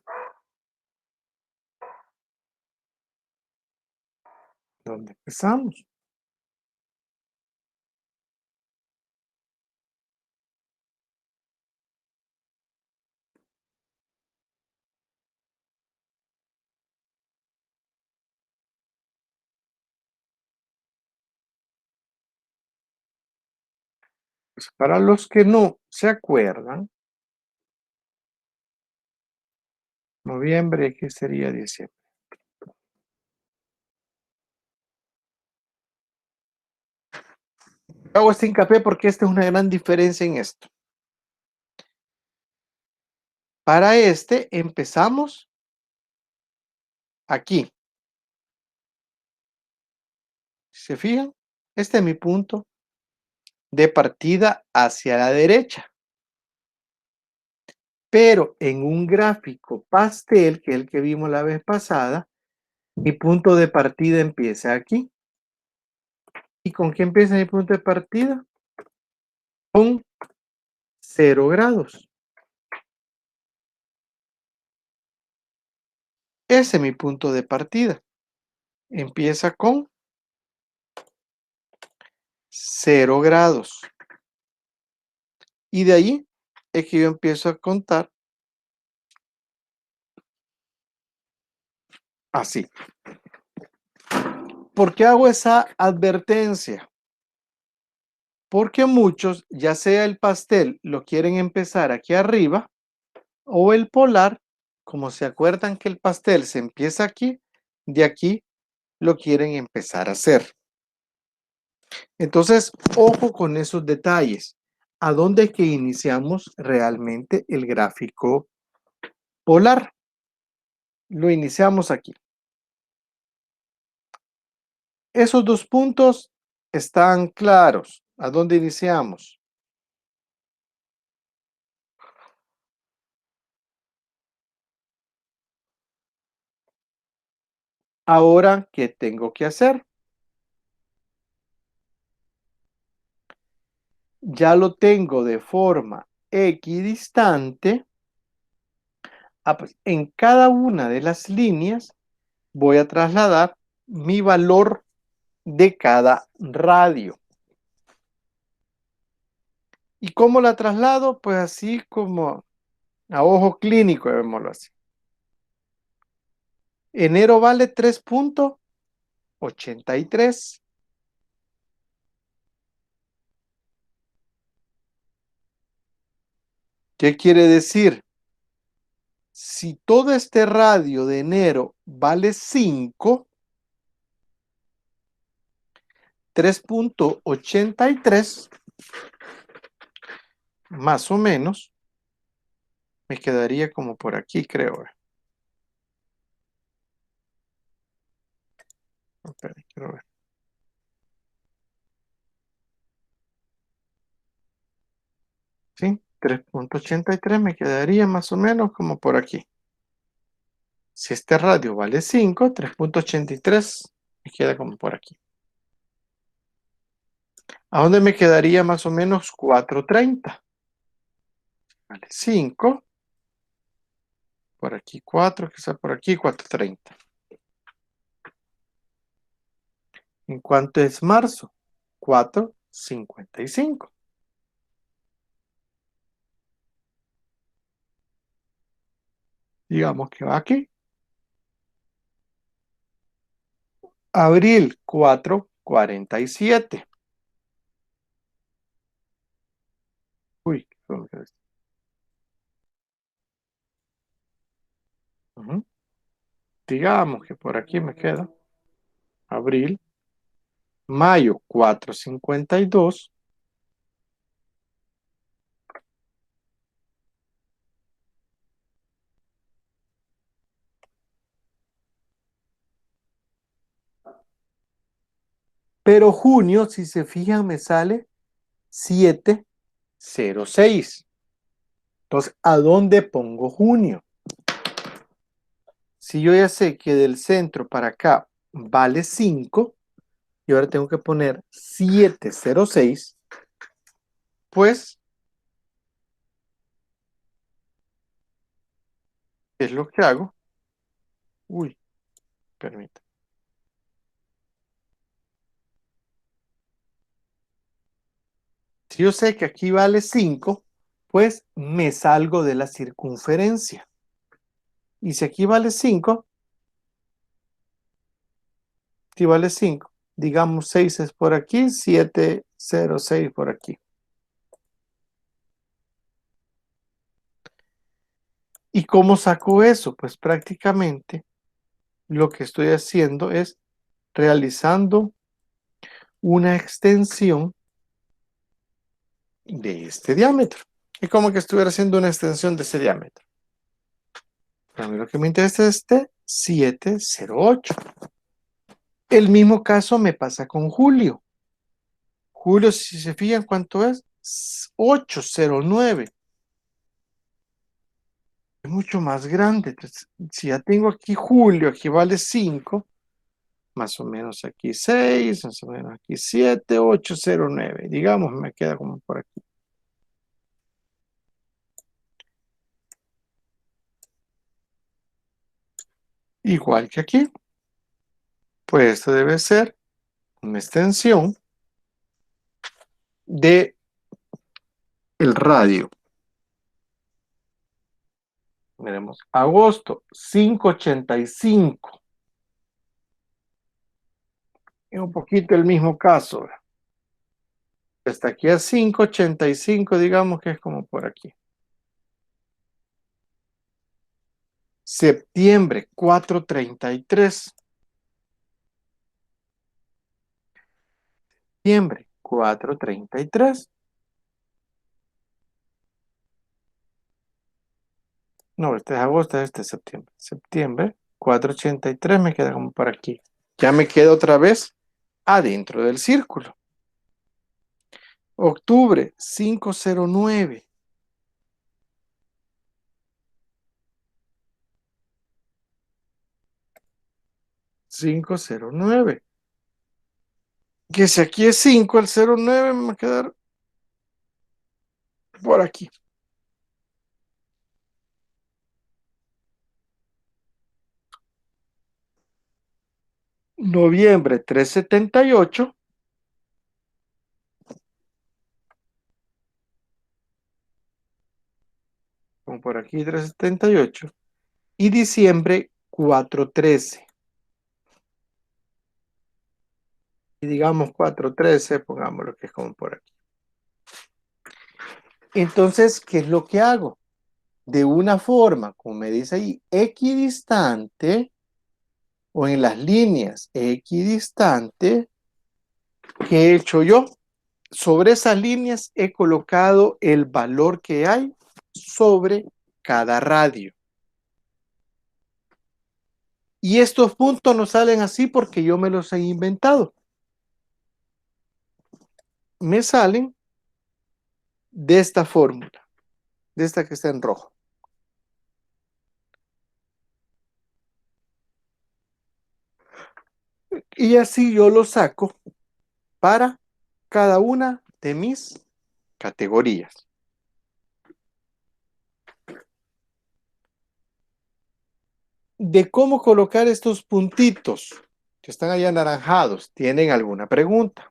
¿Dónde empezamos? Pues para los que no se acuerdan, noviembre, ¿qué sería diciembre? Hago este hincapié porque esta es una gran diferencia en esto. Para este empezamos aquí. ¿Se fijan? Este es mi punto de partida hacia la derecha. Pero en un gráfico pastel, que es el que vimos la vez pasada, mi punto de partida empieza aquí. ¿Y con qué empieza mi punto de partida? Con 0 grados. Ese es mi punto de partida. Empieza con 0 grados. Y de ahí es que yo empiezo a contar así. ¿Por qué hago esa advertencia? Porque muchos, ya sea el pastel, lo quieren empezar aquí arriba, o el polar, como se acuerdan que el pastel se empieza aquí, de aquí lo quieren empezar a hacer. Entonces, ojo con esos detalles. ¿A dónde es que iniciamos realmente el gráfico polar? Lo iniciamos aquí. Esos dos puntos están claros. ¿A dónde iniciamos? Ahora, ¿qué tengo que hacer? Ya lo tengo de forma equidistante. Pues en cada una de las líneas voy a trasladar mi valor de cada radio. ¿Y cómo la traslado? Pues así como a ojo clínico, llamémoslo así. Enero vale 3.83. ¿Qué quiere decir? Si todo este radio de enero vale 5, 3.83 más o menos me quedaría como por aquí, creo. Espera, quiero ver. Sí, 3.83 me quedaría más o menos como por aquí. Si este radio vale 5, 3.83 me queda como por aquí. ¿A dónde me quedaría más o menos 4.30? Vale 5. Por aquí 4, quizá por aquí 4.30. ¿En cuánto es marzo? 4.55. Digamos que va aquí. Abril 4.47. Uy, ¿qué fue lo que decía? Digamos que por aquí me queda. Abril. Mayo 4.52. Pero junio, si se fijan, me sale 7.06. Entonces, ¿a dónde pongo junio? Si yo ya sé que del centro para acá vale 5, y ahora tengo que poner 7.06, pues, ¿qué es lo que hago? Uy, permítame. Si yo sé que aquí vale 5, pues me salgo de la circunferencia. Y si aquí vale 5, aquí vale 5. Digamos 6 es por aquí, 7, 0, 6 por aquí. ¿Y cómo saco eso? Pues prácticamente lo que estoy haciendo es realizando una extensión de este diámetro. Es como que estuviera haciendo una extensión de ese diámetro. A mí lo que me interesa es este 708. El mismo caso me pasa con Julio. Julio, si se fijan, ¿cuánto es? 809. Es mucho más grande. Entonces, si ya tengo aquí Julio, aquí vale 5, más o menos aquí 6, más o menos aquí 7, 809. Digamos, me queda como por aquí. Igual que aquí. Pues esto debe ser una extensión de el radio. Miremos, agosto 585. Es un poquito el mismo caso. Hasta aquí a 585, digamos que es como por aquí. Septiembre 433. Septiembre 433. No, este es agosto, este es septiembre. Septiembre 483 me queda como por aquí. Ya me quedo otra vez adentro del círculo. Octubre 509. Que si aquí es 5, el 09 me va a quedar por aquí. Noviembre 378. Como por aquí 378. Y diciembre 413. Y digamos 413, pongámoslo que es como por aquí. Entonces, ¿qué es lo que hago? De una forma, como me dice ahí, equidistante, o en las líneas equidistante, ¿qué he hecho yo? Sobre esas líneas he colocado el valor que hay sobre cada radio. Y estos puntos no salen así porque yo me los he inventado. Me salen de esta fórmula, de esta que está en rojo. Y así yo lo saco para cada una de mis categorías. De cómo colocar estos puntitos que están ahí anaranjados, ¿tienen alguna pregunta?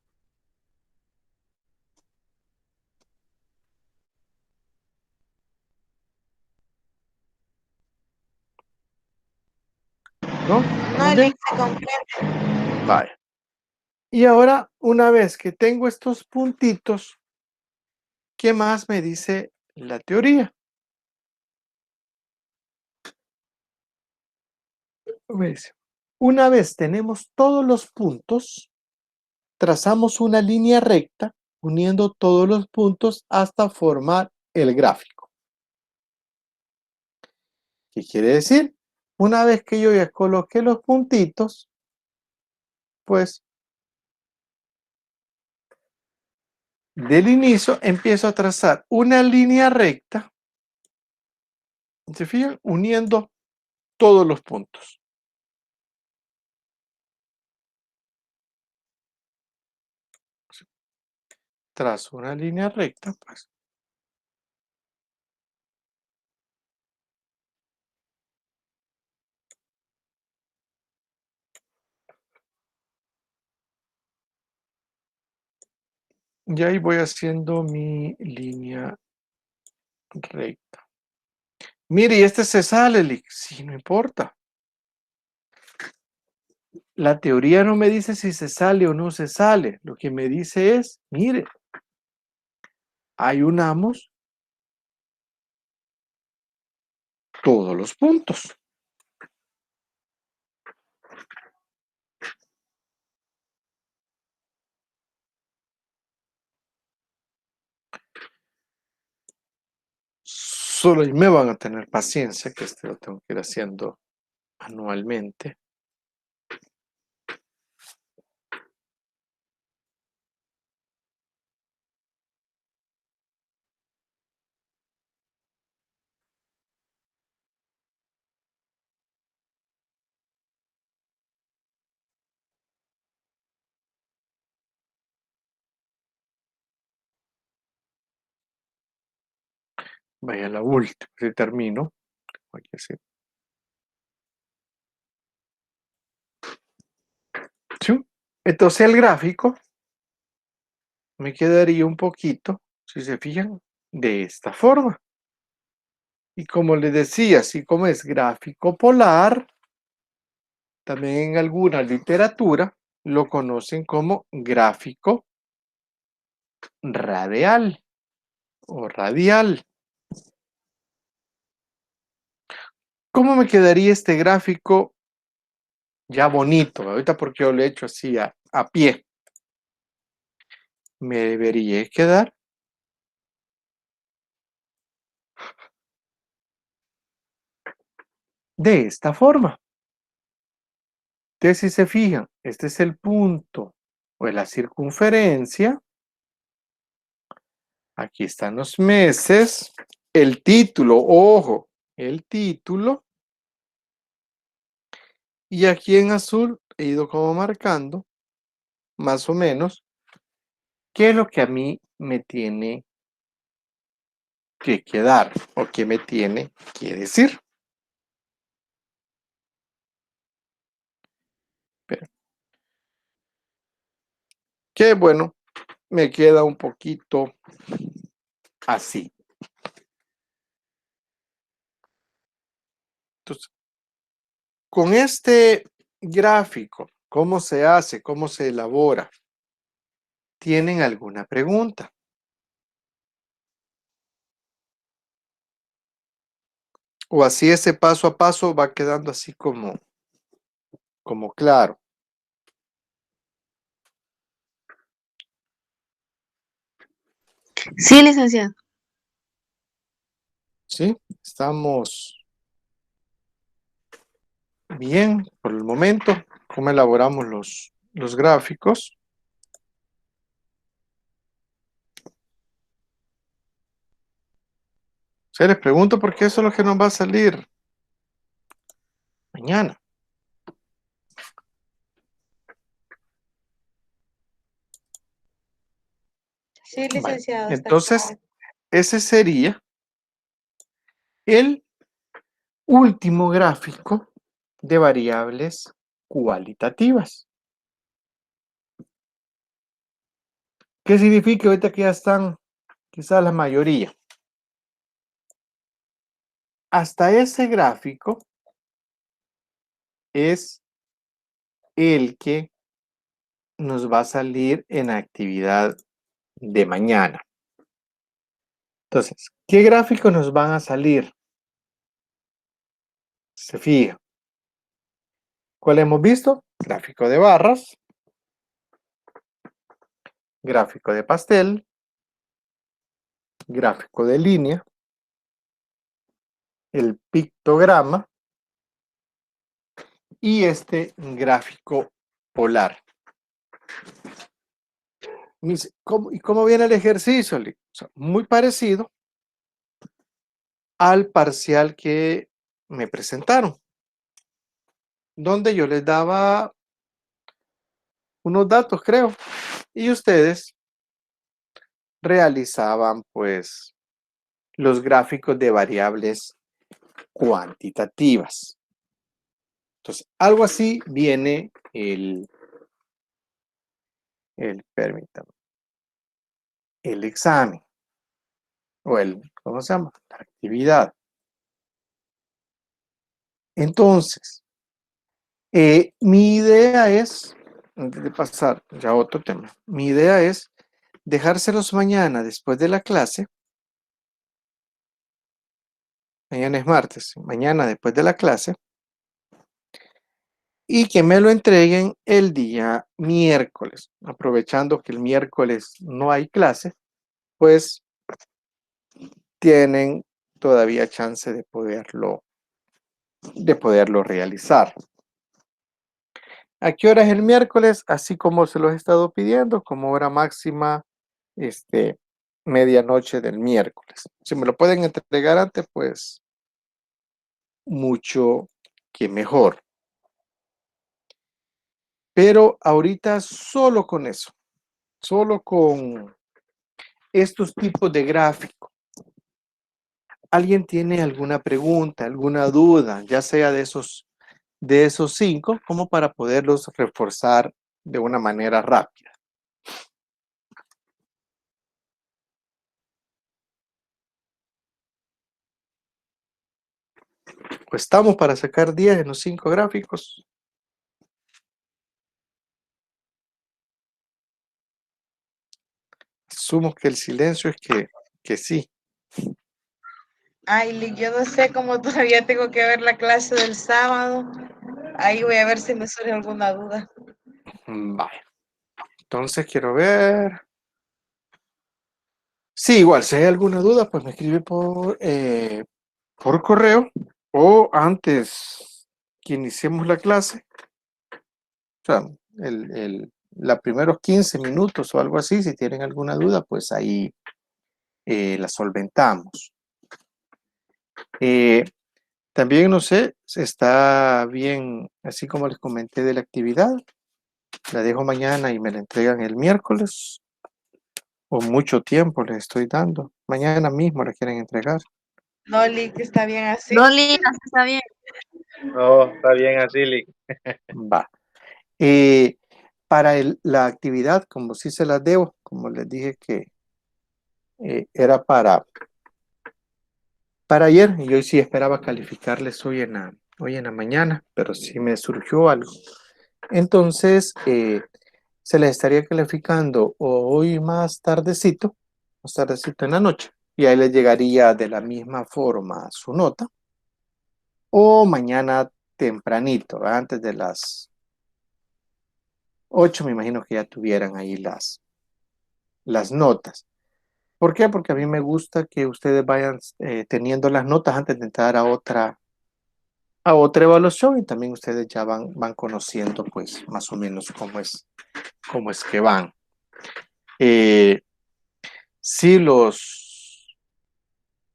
¿No? No, ¿Estamos bien? Lick, se comprende. Vale. Y ahora, una vez que tengo estos puntitos, ¿qué más me dice la teoría? Pues, una vez tenemos todos los puntos, trazamos una línea recta uniendo todos los puntos hasta formar el gráfico. ¿Qué quiere decir? Una vez que yo ya coloqué los puntitos, pues del inicio empiezo a trazar una línea recta, ¿se fijan? Uniendo todos los puntos. Trazo una línea recta, pues. Y ahí voy haciendo mi línea recta. Mire, y este se sale, Lick. Sí, no importa. La teoría no me dice si se sale o no se sale. Lo que me dice es, mire, ayunamos todos los puntos. Solo y me van a tener paciencia, que este lo tengo que ir haciendo anualmente. Vaya la última, si termino. Aquí sí. ¿Sí? Entonces el gráfico me quedaría un poquito, si se fijan, de esta forma. Y como les decía, así como es gráfico polar, también en alguna literatura lo conocen como gráfico radial o radial. ¿Cómo me quedaría este gráfico ya bonito? Ahorita porque yo lo he hecho así a pie. Me debería quedar de esta forma. Entonces, si se fijan, este es el punto o la circunferencia. Aquí están los meses. El título, ojo, el título. Y aquí en azul he ido como marcando, más o menos, qué es lo que a mí me tiene que quedar o qué me tiene que decir. Pero, que bueno, me queda un poquito así. Entonces, con este gráfico, ¿cómo se hace? ¿Cómo se elabora? ¿Tienen alguna pregunta? O así ese paso a paso va quedando así como claro. Sí, licenciado. ¿Sí? Estamos bien por el momento. ¿Cómo elaboramos los gráficos? Se les pregunto porque eso es lo que nos va a salir mañana. Sí, Vale. licenciado, está Entonces, claro. ese sería el último gráfico de variables cualitativas. ¿Qué significa ahorita que ya están quizás la mayoría? Hasta ese gráfico es el que nos va a salir en actividad de mañana. Entonces, ¿qué gráficos nos van a salir? Se fija. ¿Cuál hemos visto? Gráfico de barras, gráfico de pastel, gráfico de línea, el pictograma y este gráfico polar. ¿Y cómo viene el ejercicio? O sea, muy parecido al parcial que me presentaron, donde yo les daba unos datos, creo, y ustedes realizaban pues los gráficos de variables cuantitativas. Entonces, algo así viene permítame. el examen o ¿cómo se llama? La actividad. Entonces, mi idea es, antes de pasar ya a otro tema, mi idea es dejárselos mañana después de la clase. Mañana es martes, mañana después de la clase, y que me lo entreguen el día miércoles, aprovechando que el miércoles no hay clase, pues tienen todavía chance de poderlo realizar. ¿A qué hora es el miércoles? Así como se los he estado pidiendo, como hora máxima, medianoche del miércoles. Si me lo pueden entregar antes, pues mucho que mejor. Pero ahorita solo con eso, solo con estos tipos de gráficos. ¿Alguien tiene alguna pregunta, alguna duda, ya sea de esos 5, como para poderlos reforzar de una manera rápida? Pues estamos para sacar 10 en los 5 gráficos. Asumo que el silencio es que sí. Ay, Lick, yo no sé cómo todavía tengo que ver la clase del sábado. Ahí voy a ver si me surge alguna duda. Vale. Entonces quiero ver. Sí, igual, si hay alguna duda, pues me escribe por correo o antes que iniciemos la clase. O sea, los primeros 15 minutos o algo así, si tienen alguna duda, pues ahí la solventamos. También, no sé, está bien, así como les comenté de la actividad, la dejo mañana y me la entregan el miércoles, o mucho tiempo les estoy dando. Mañana mismo la quieren entregar. No, Lick, está bien así. No, Lina, está bien. No, está bien así, Lick. Va. Para la actividad, como sí se las debo, como les dije que era para ayer, y hoy sí esperaba calificarles hoy en la mañana, pero sí me surgió algo. Entonces, se les estaría calificando hoy más tardecito en la noche, y ahí les llegaría de la misma forma su nota, o mañana tempranito, antes de las 8, me imagino que ya tuvieran ahí las notas. ¿Por qué? Porque a mí me gusta que ustedes vayan teniendo las notas antes de entrar a otra evaluación, y también ustedes ya van conociendo pues más o menos cómo es que van. Si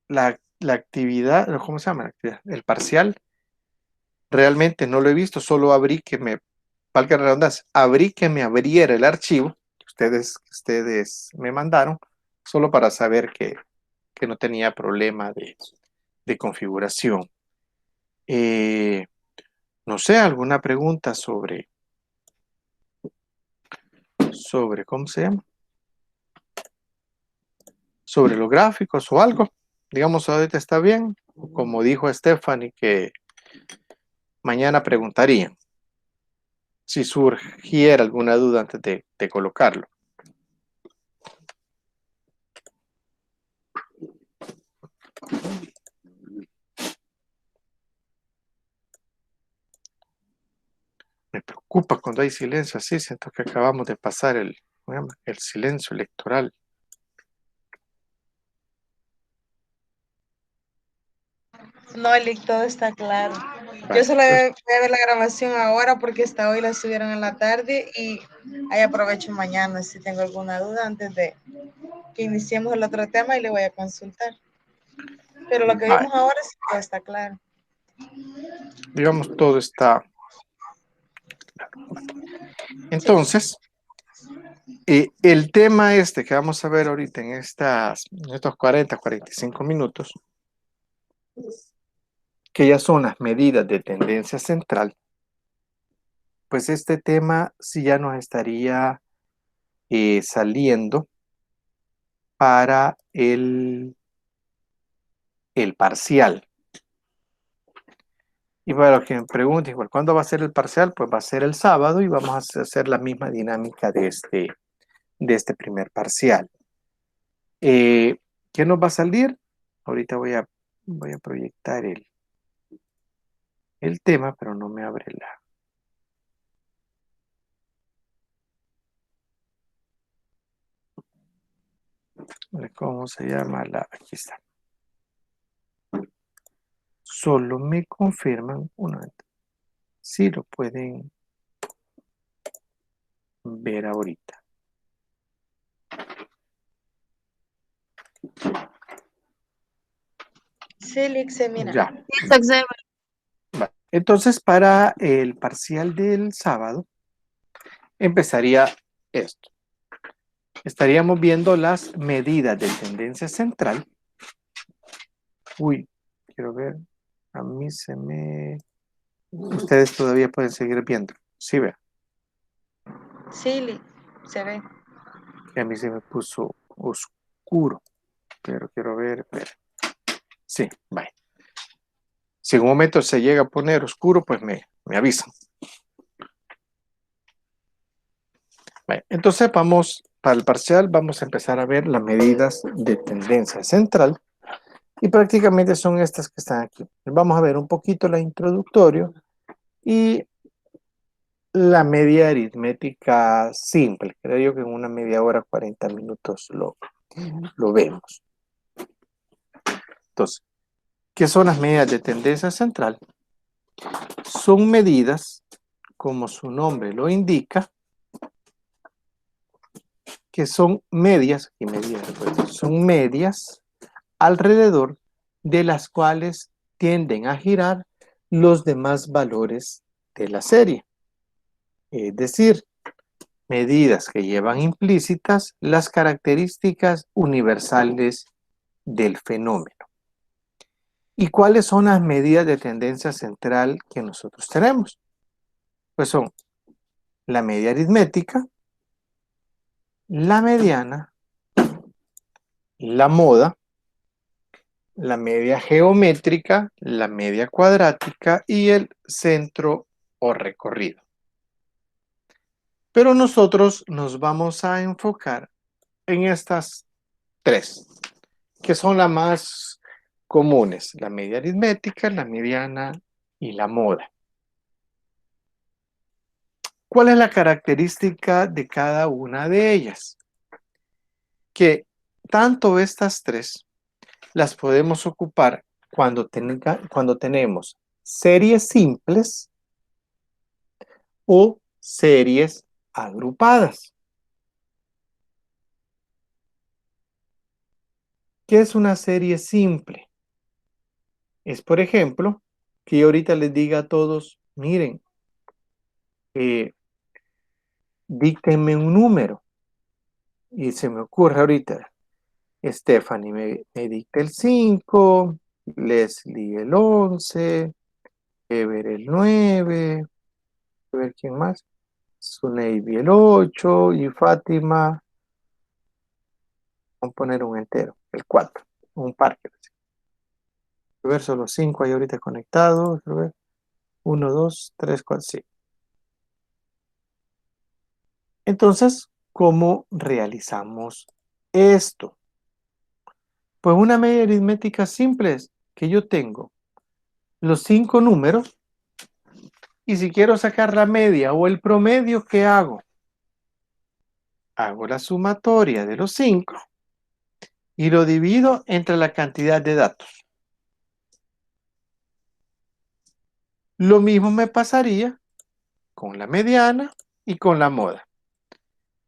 la actividad, ¿cómo se llama la actividad? El parcial, realmente no lo he visto, solo valga la redundancia, abrí que me abriera el archivo que ustedes me mandaron, solo para saber que no tenía problema de configuración. No sé, alguna pregunta sobre, ¿cómo se llama? Sobre los gráficos o algo. Digamos, ahorita está bien. Como dijo Stephanie, que mañana preguntarían si surgiera alguna duda antes de colocarlo. Me preocupa cuando hay silencio así. Siento que acabamos de pasar ¿cómo se llama? El silencio electoral. No, Lick, todo está claro. Vale, Yo solo entonces, voy a ver la grabación ahora porque hasta hoy la subieron en la tarde y ahí aprovecho mañana si tengo alguna duda antes de que iniciemos el otro tema y le voy a consultar. Pero lo que vale, vimos ahora sí todo está claro. digamos, todo está. Entonces, el tema que vamos a ver ahorita en estos 45 minutos, que ya son las medidas de tendencia central, pues este tema sí ya nos estaría saliendo para el parcial. Y para los que me pregunten, igual, ¿cuándo va a ser el parcial? Pues va a ser el sábado y vamos a hacer la misma dinámica de este primer parcial. ¿Qué nos va a salir? Ahorita voy a proyectar el tema, pero no me abre ¿cómo se llama? Aquí está. Solo me confirman si lo pueden ver ahorita. Sí, Lick, se mira. Ya. Se observa. Va. Entonces, para el parcial del sábado, empezaría esto. Estaríamos viendo las medidas de tendencia central. Uy, quiero ver. A mí se me... Ustedes todavía pueden seguir viendo. Sí, vean. Sí, Lick, se ve. Que a mí se me puso oscuro. Pero quiero ver. Sí, vaya. Si en un momento se llega a poner oscuro, pues me avisan. Vaya. Entonces vamos, para el parcial, vamos a empezar a ver las medidas de tendencia central. Y prácticamente son estas que están aquí. Vamos a ver un poquito la introductorio y la media aritmética simple. Creo yo que en una media hora, 40 minutos lo vemos. Entonces, ¿qué son las medidas de tendencia central? Son medidas, como su nombre lo indica, que son medias, son medias alrededor de las cuales tienden a girar los demás valores de la serie. Es decir, medidas que llevan implícitas las características universales del fenómeno. ¿Y cuáles son las medidas de tendencia central que nosotros tenemos? Pues son la media aritmética, la mediana, la moda, la media geométrica, la media cuadrática y el centro o recorrido. Pero nosotros nos vamos a enfocar en estas tres, que son las más comunes: la media aritmética, la mediana y la moda. ¿Cuál es la característica de cada una de ellas? Que tanto estas tres las podemos ocupar cuando tenemos series simples o series agrupadas. ¿Qué es una serie simple? Es, por ejemplo, que yo ahorita les diga a todos, miren, díctenme un número. Y se me ocurre ahorita, Stephanie me dicta el 5, Leslie el 11, Ever el 9, a ver quién más, Suneiby el 8 y Fátima, vamos a poner un entero, el 4, un par. A ver, solo 5 hay ahorita conectados. A ver, 1, 2, 3, 4, sí. Entonces, ¿cómo realizamos esto? Pues una media aritmética simple es que yo tengo los 5 números y si quiero sacar la media o el promedio, ¿qué hago? Hago la sumatoria de los 5 y lo divido entre la cantidad de datos. Lo mismo me pasaría con la mediana y con la moda.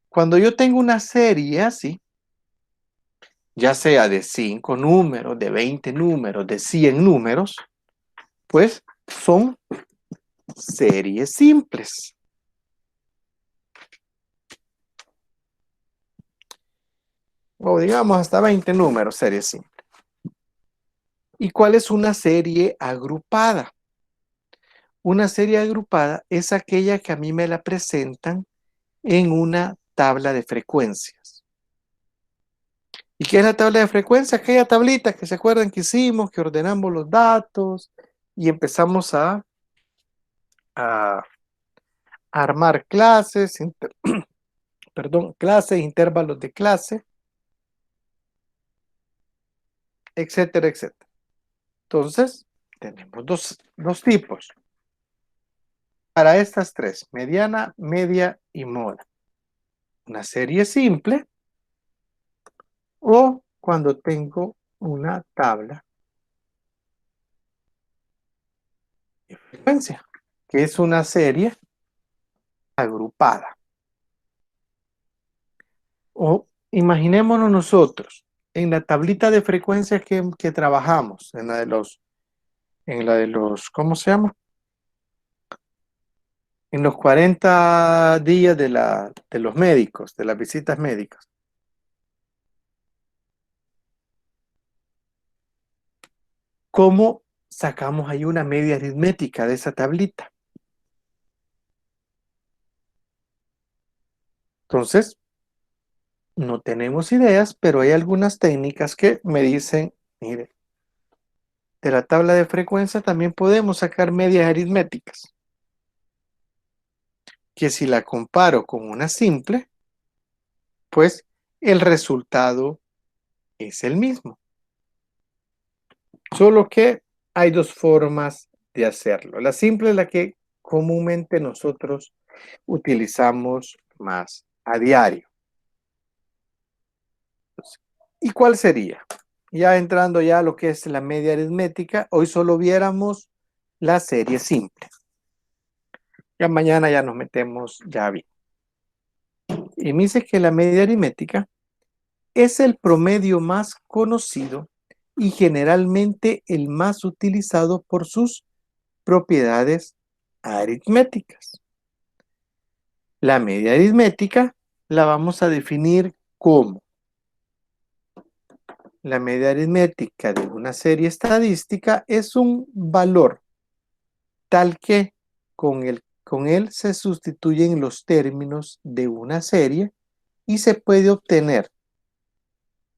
Cuando yo tengo una serie así, ya sea de 5 números, de 20 números, de 100 números, pues son series simples. O digamos hasta 20 números, serie simple. ¿Y cuál es una serie agrupada? Una serie agrupada es aquella que a mí me la presentan en una tabla de frecuencias. ¿Y qué es la tabla de frecuencia? Aquella tablita que se acuerdan que hicimos, que ordenamos los datos y empezamos a armar clases, perdón, clases, intervalos de clase, etcétera, etcétera. Entonces, tenemos dos tipos. Para estas tres, mediana, media y moda. Una serie simple o cuando tengo una tabla de frecuencia, que es una serie agrupada. O imaginémonos nosotros en la tablita de frecuencias que trabajamos, en la de los, ¿cómo se llama? En los 40 días de los médicos, de las visitas médicas. ¿Cómo sacamos ahí una media aritmética de esa tablita? Entonces, no tenemos ideas, pero hay algunas técnicas que me dicen, mire, de la tabla de frecuencia también podemos sacar medias aritméticas, que si la comparo con una simple, pues el resultado es el mismo. Solo que hay dos formas de hacerlo. La simple es la que comúnmente nosotros utilizamos más a diario. ¿Y cuál sería? Ya entrando ya a lo que es la media aritmética, hoy solo viéramos la serie simple. Ya mañana ya nos metemos ya bien. Y me dice que la media aritmética es el promedio más conocido y generalmente el más utilizado por sus propiedades aritméticas. La media aritmética la vamos a definir como la media aritmética de una serie estadística es un valor tal que con él se sustituyen los términos de una serie y se puede obtener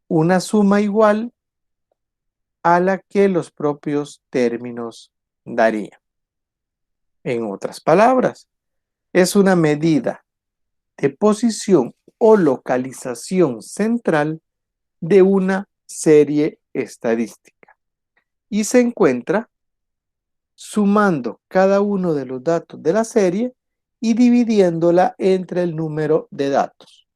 una suma igual a la que los propios términos darían. En otras palabras, es una medida de posición o localización central de una serie estadística y se encuentra sumando cada uno de los datos de la serie y dividiéndola entre el número de datos.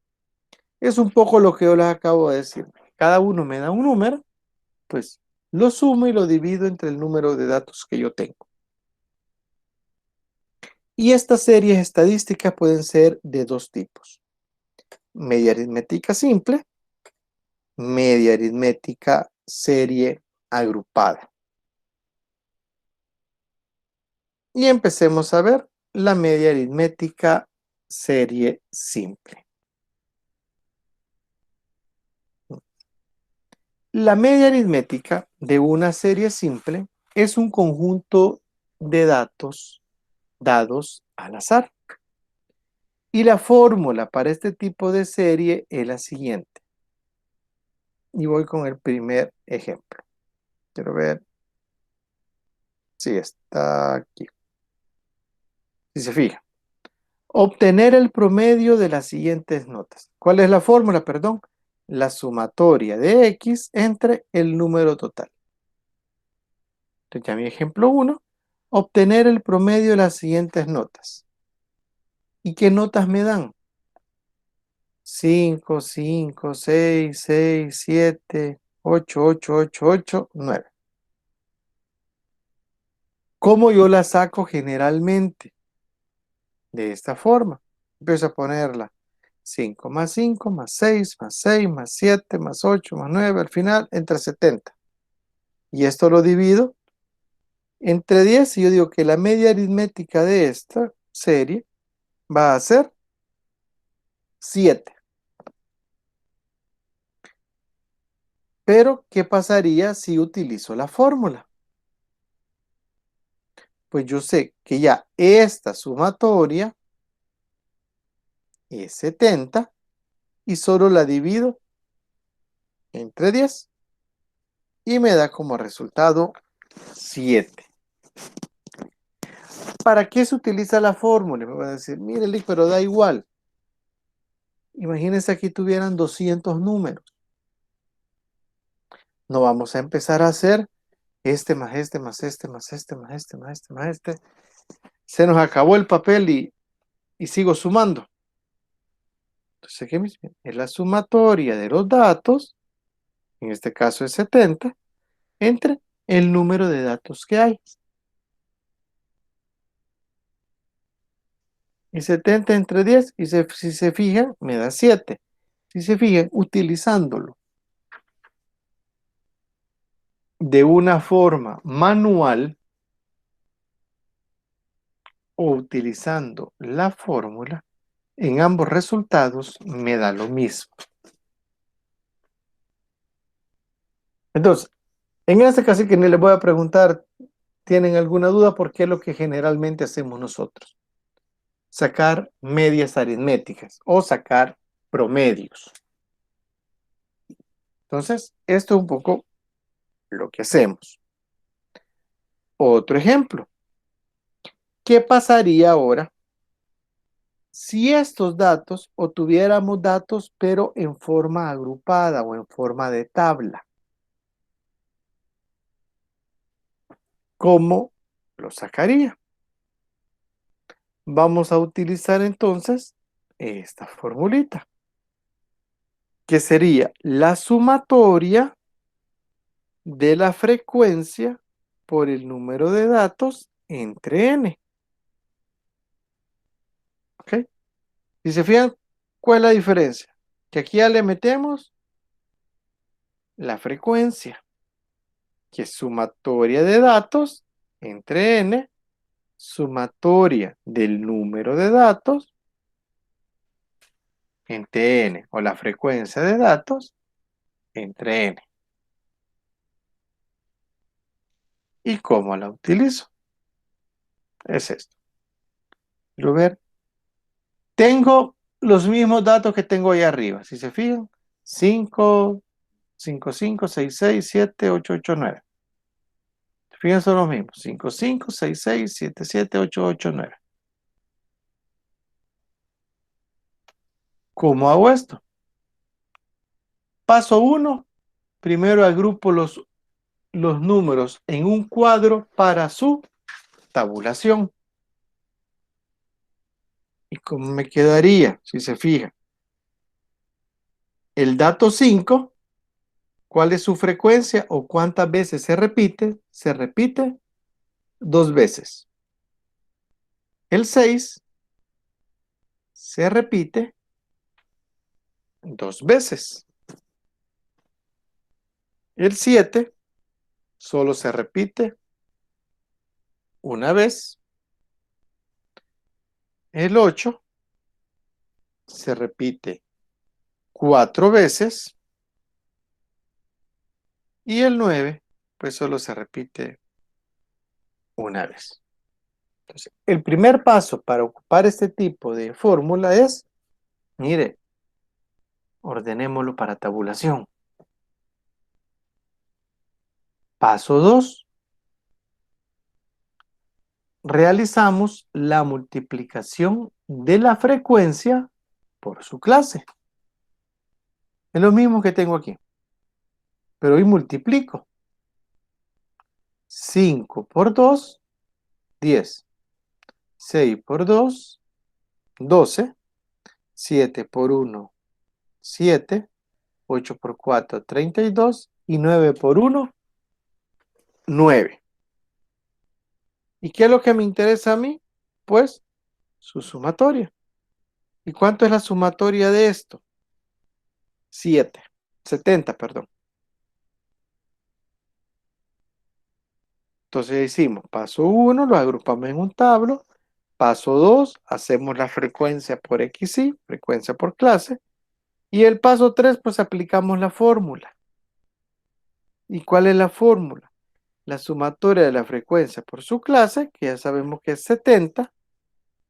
Es un poco lo que yo les acabo de decir. Cada uno me da un número, pues lo sumo y lo divido entre el número de datos que yo tengo. Y estas series estadísticas pueden ser de dos tipos. Media aritmética simple, media aritmética serie agrupada. Y empecemos a ver la media aritmética serie simple. La media aritmética de una serie simple es un conjunto de datos dados al azar. Y la fórmula para este tipo de serie es la siguiente. Y voy con el primer ejemplo. Quiero ver si está aquí. Si se fija. Obtener el promedio de las siguientes notas. ¿Cuál es la fórmula? Perdón. La sumatoria de X entre el número total. Entonces ya mi ejemplo 1. Obtener el promedio de las siguientes notas. ¿Y qué notas me dan? 5, 5, 6, 6, 7, 8, 8, 8, 8, 9. ¿Cómo yo la saco generalmente? De esta forma. Empiezo a ponerla 5 más 5 más 6 más 6 más 7 más 8 más 9, al final entre 70. Y esto lo divido entre 10 y yo digo que la media aritmética de esta serie va a ser 7. Pero, ¿qué pasaría si utilizo la fórmula? Pues yo sé que ya esta sumatoria es 70 y solo la divido entre 10 y me da como resultado 7. ¿Para qué se utiliza la fórmula? Me van a decir, mire, Lick, pero da igual. Imagínense aquí tuvieran 200 números. No vamos a empezar a hacer este más este más este más este más este más este más este. Se nos acabó el papel y sigo sumando. Entonces, ¿qué me dice? Es la sumatoria de los datos, en este caso es 70, entre el número de datos que hay. Y 70 entre 10, y si se fijan, me da 7. Si se fijan, utilizándolo de una forma manual o utilizando la fórmula, en ambos resultados me da lo mismo. Entonces, en este caso que ni les voy a preguntar, ¿tienen alguna duda? Porque es lo que generalmente hacemos nosotros. Sacar medias aritméticas o sacar promedios. Entonces, esto es un poco lo que hacemos. Otro ejemplo. ¿Qué pasaría ahora si estos datos obtuviéramos datos pero en forma agrupada o en forma de tabla? ¿Cómo lo sacaría? Vamos a utilizar entonces esta formulita, que sería la sumatoria de la frecuencia por el número de datos entre n. ¿Ok? Si se fijan, ¿cuál es la diferencia? Que aquí ya le metemos la frecuencia, que es sumatoria de datos entre n, sumatoria del número de datos entre n, o la frecuencia de datos entre n. ¿Y cómo la utilizo? Es esto. Quiero ver. Tengo los mismos datos que tengo ahí arriba. Si se fijan, 5, 5, 5, 6, 6, 7, 8, 8, 9. Fíjense, son los mismos. 5, 5, 6, 6, 7, 7, 8, 8, 9. ¿Cómo hago esto? Paso 1. Primero agrupo los números en un cuadro para su tabulación. ¿Y cómo me quedaría? Si se fijan. El dato 5, ¿cuál es su frecuencia o cuántas veces se repite? Se repite 2 veces. El 6 se repite 2 veces. El 7 solo se repite una vez. El 8 se repite 4 veces. Y el 9, pues solo se repite una vez. Entonces, el primer paso para ocupar este tipo de fórmula es, mire, ordenémoslo para tabulación. Paso 2. Realizamos la multiplicación de la frecuencia por su clase. Es lo mismo que tengo aquí. Pero hoy multiplico. 5 por 2, 10. 6 por 2, 12. 7 por 1, 7. 8 por 4, 32. Y 9 por 1, 9. ¿Y qué es lo que me interesa a mí? Pues su sumatoria. ¿Y cuánto es la sumatoria de esto? 70, perdón. Entonces hicimos paso 1, lo agrupamos en un tablo. Paso 2, hacemos la frecuencia por XY, frecuencia por clase. Y el paso 3, pues aplicamos la fórmula. ¿Y cuál es la fórmula? La sumatoria de la frecuencia por su clase, que ya sabemos que es 70,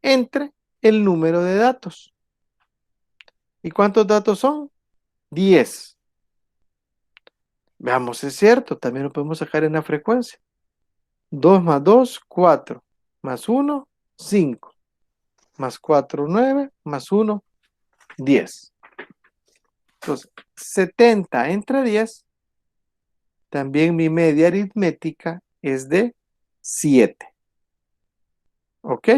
entre el número de datos. ¿Y cuántos datos son? 10. Veamos, es cierto, también lo podemos sacar en la frecuencia. 2 más 2, 4. Más 1, 5. Más 4, 9. Más 1, 10. Entonces, 70 entre 10. También mi media aritmética es de 7. ¿Ok?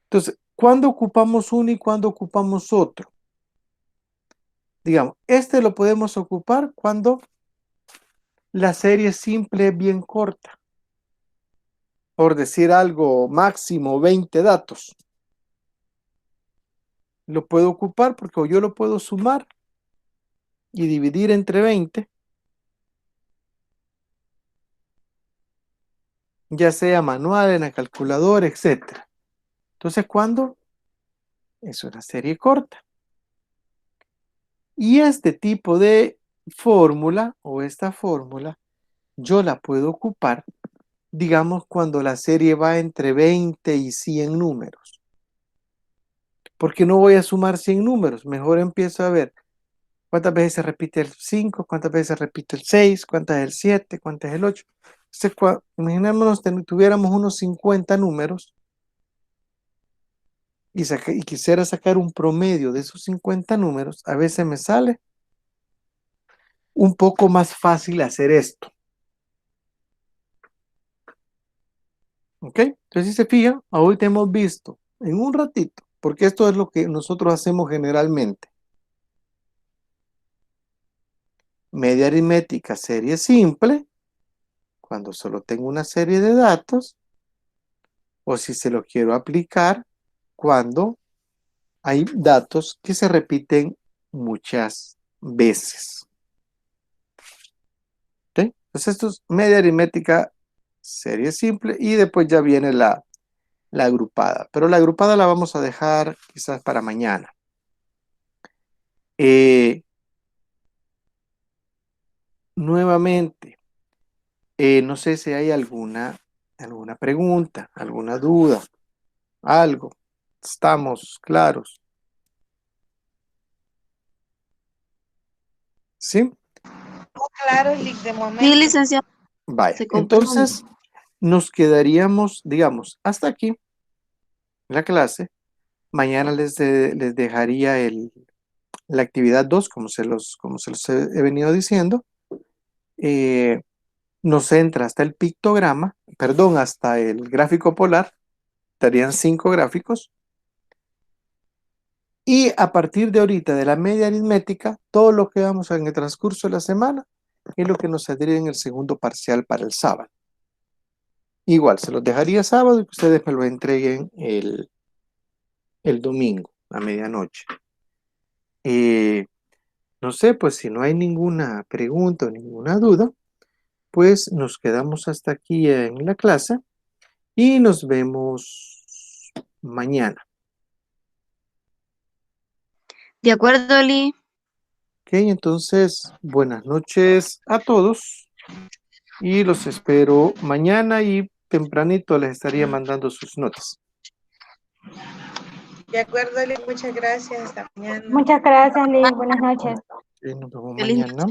Entonces, ¿cuándo ocupamos uno y cuándo ocupamos otro? Digamos, este lo podemos ocupar cuando la serie simple es bien corta. Por decir algo, máximo 20 datos. Lo puedo ocupar porque yo lo puedo sumar y dividir entre 20, ya sea manual, en la calculadora, etc. Entonces, ¿cuándo? Es una serie corta. Y este tipo de fórmula o esta fórmula, yo la puedo ocupar, digamos, cuando la serie va entre 20 y 100 números. Porque no voy a sumar 100 números, mejor empiezo a ver cuántas veces se repite el 5, cuántas veces se repite el 6, cuántas es el 7, cuántas es el 8. Entonces, imaginémonos que tuviéramos unos 50 números y quisiera sacar un promedio de esos 50 números, a veces me sale un poco más fácil hacer esto. ¿Ok? Entonces, si se fijan, ahorita hemos visto en un ratito, porque esto es lo que nosotros hacemos generalmente. Media aritmética, serie simple, cuando solo tengo una serie de datos, o si se lo quiero aplicar, cuando hay datos que se repiten muchas veces. ¿Ok? Entonces, esto es media aritmética, serie simple, y después ya viene la agrupada. Pero la agrupada la vamos a dejar quizás para mañana. Nuevamente, no sé si hay alguna pregunta, alguna duda, algo. ¿Estamos claros? ¿Sí? Claro, Lick, de Sí, momento. licenciado, Vaya, se comprende. entonces nos quedaríamos, digamos, hasta aquí la clase. Mañana les dejaría la actividad 2, como se los he venido diciendo. Nos entra hasta el pictograma, perdón, hasta el gráfico polar. Estarían 5 gráficos. Y a partir de ahorita, de la media aritmética, todo lo que vamos en el transcurso de la semana es lo que nos saldría en el segundo parcial para el sábado. Igual, se los dejaría sábado y que ustedes me lo entreguen el domingo a medianoche. No sé, pues si no hay ninguna pregunta o ninguna duda, pues nos quedamos hasta aquí en la clase y nos vemos mañana. De acuerdo, Li. Ok, entonces, buenas noches a todos y los espero mañana y tempranito les estaría mandando sus notas. De acuerdo, Lick, muchas gracias. Hasta mañana. Muchas gracias, Liz. Buenas noches. Ok, nos vemos Feliz mañana.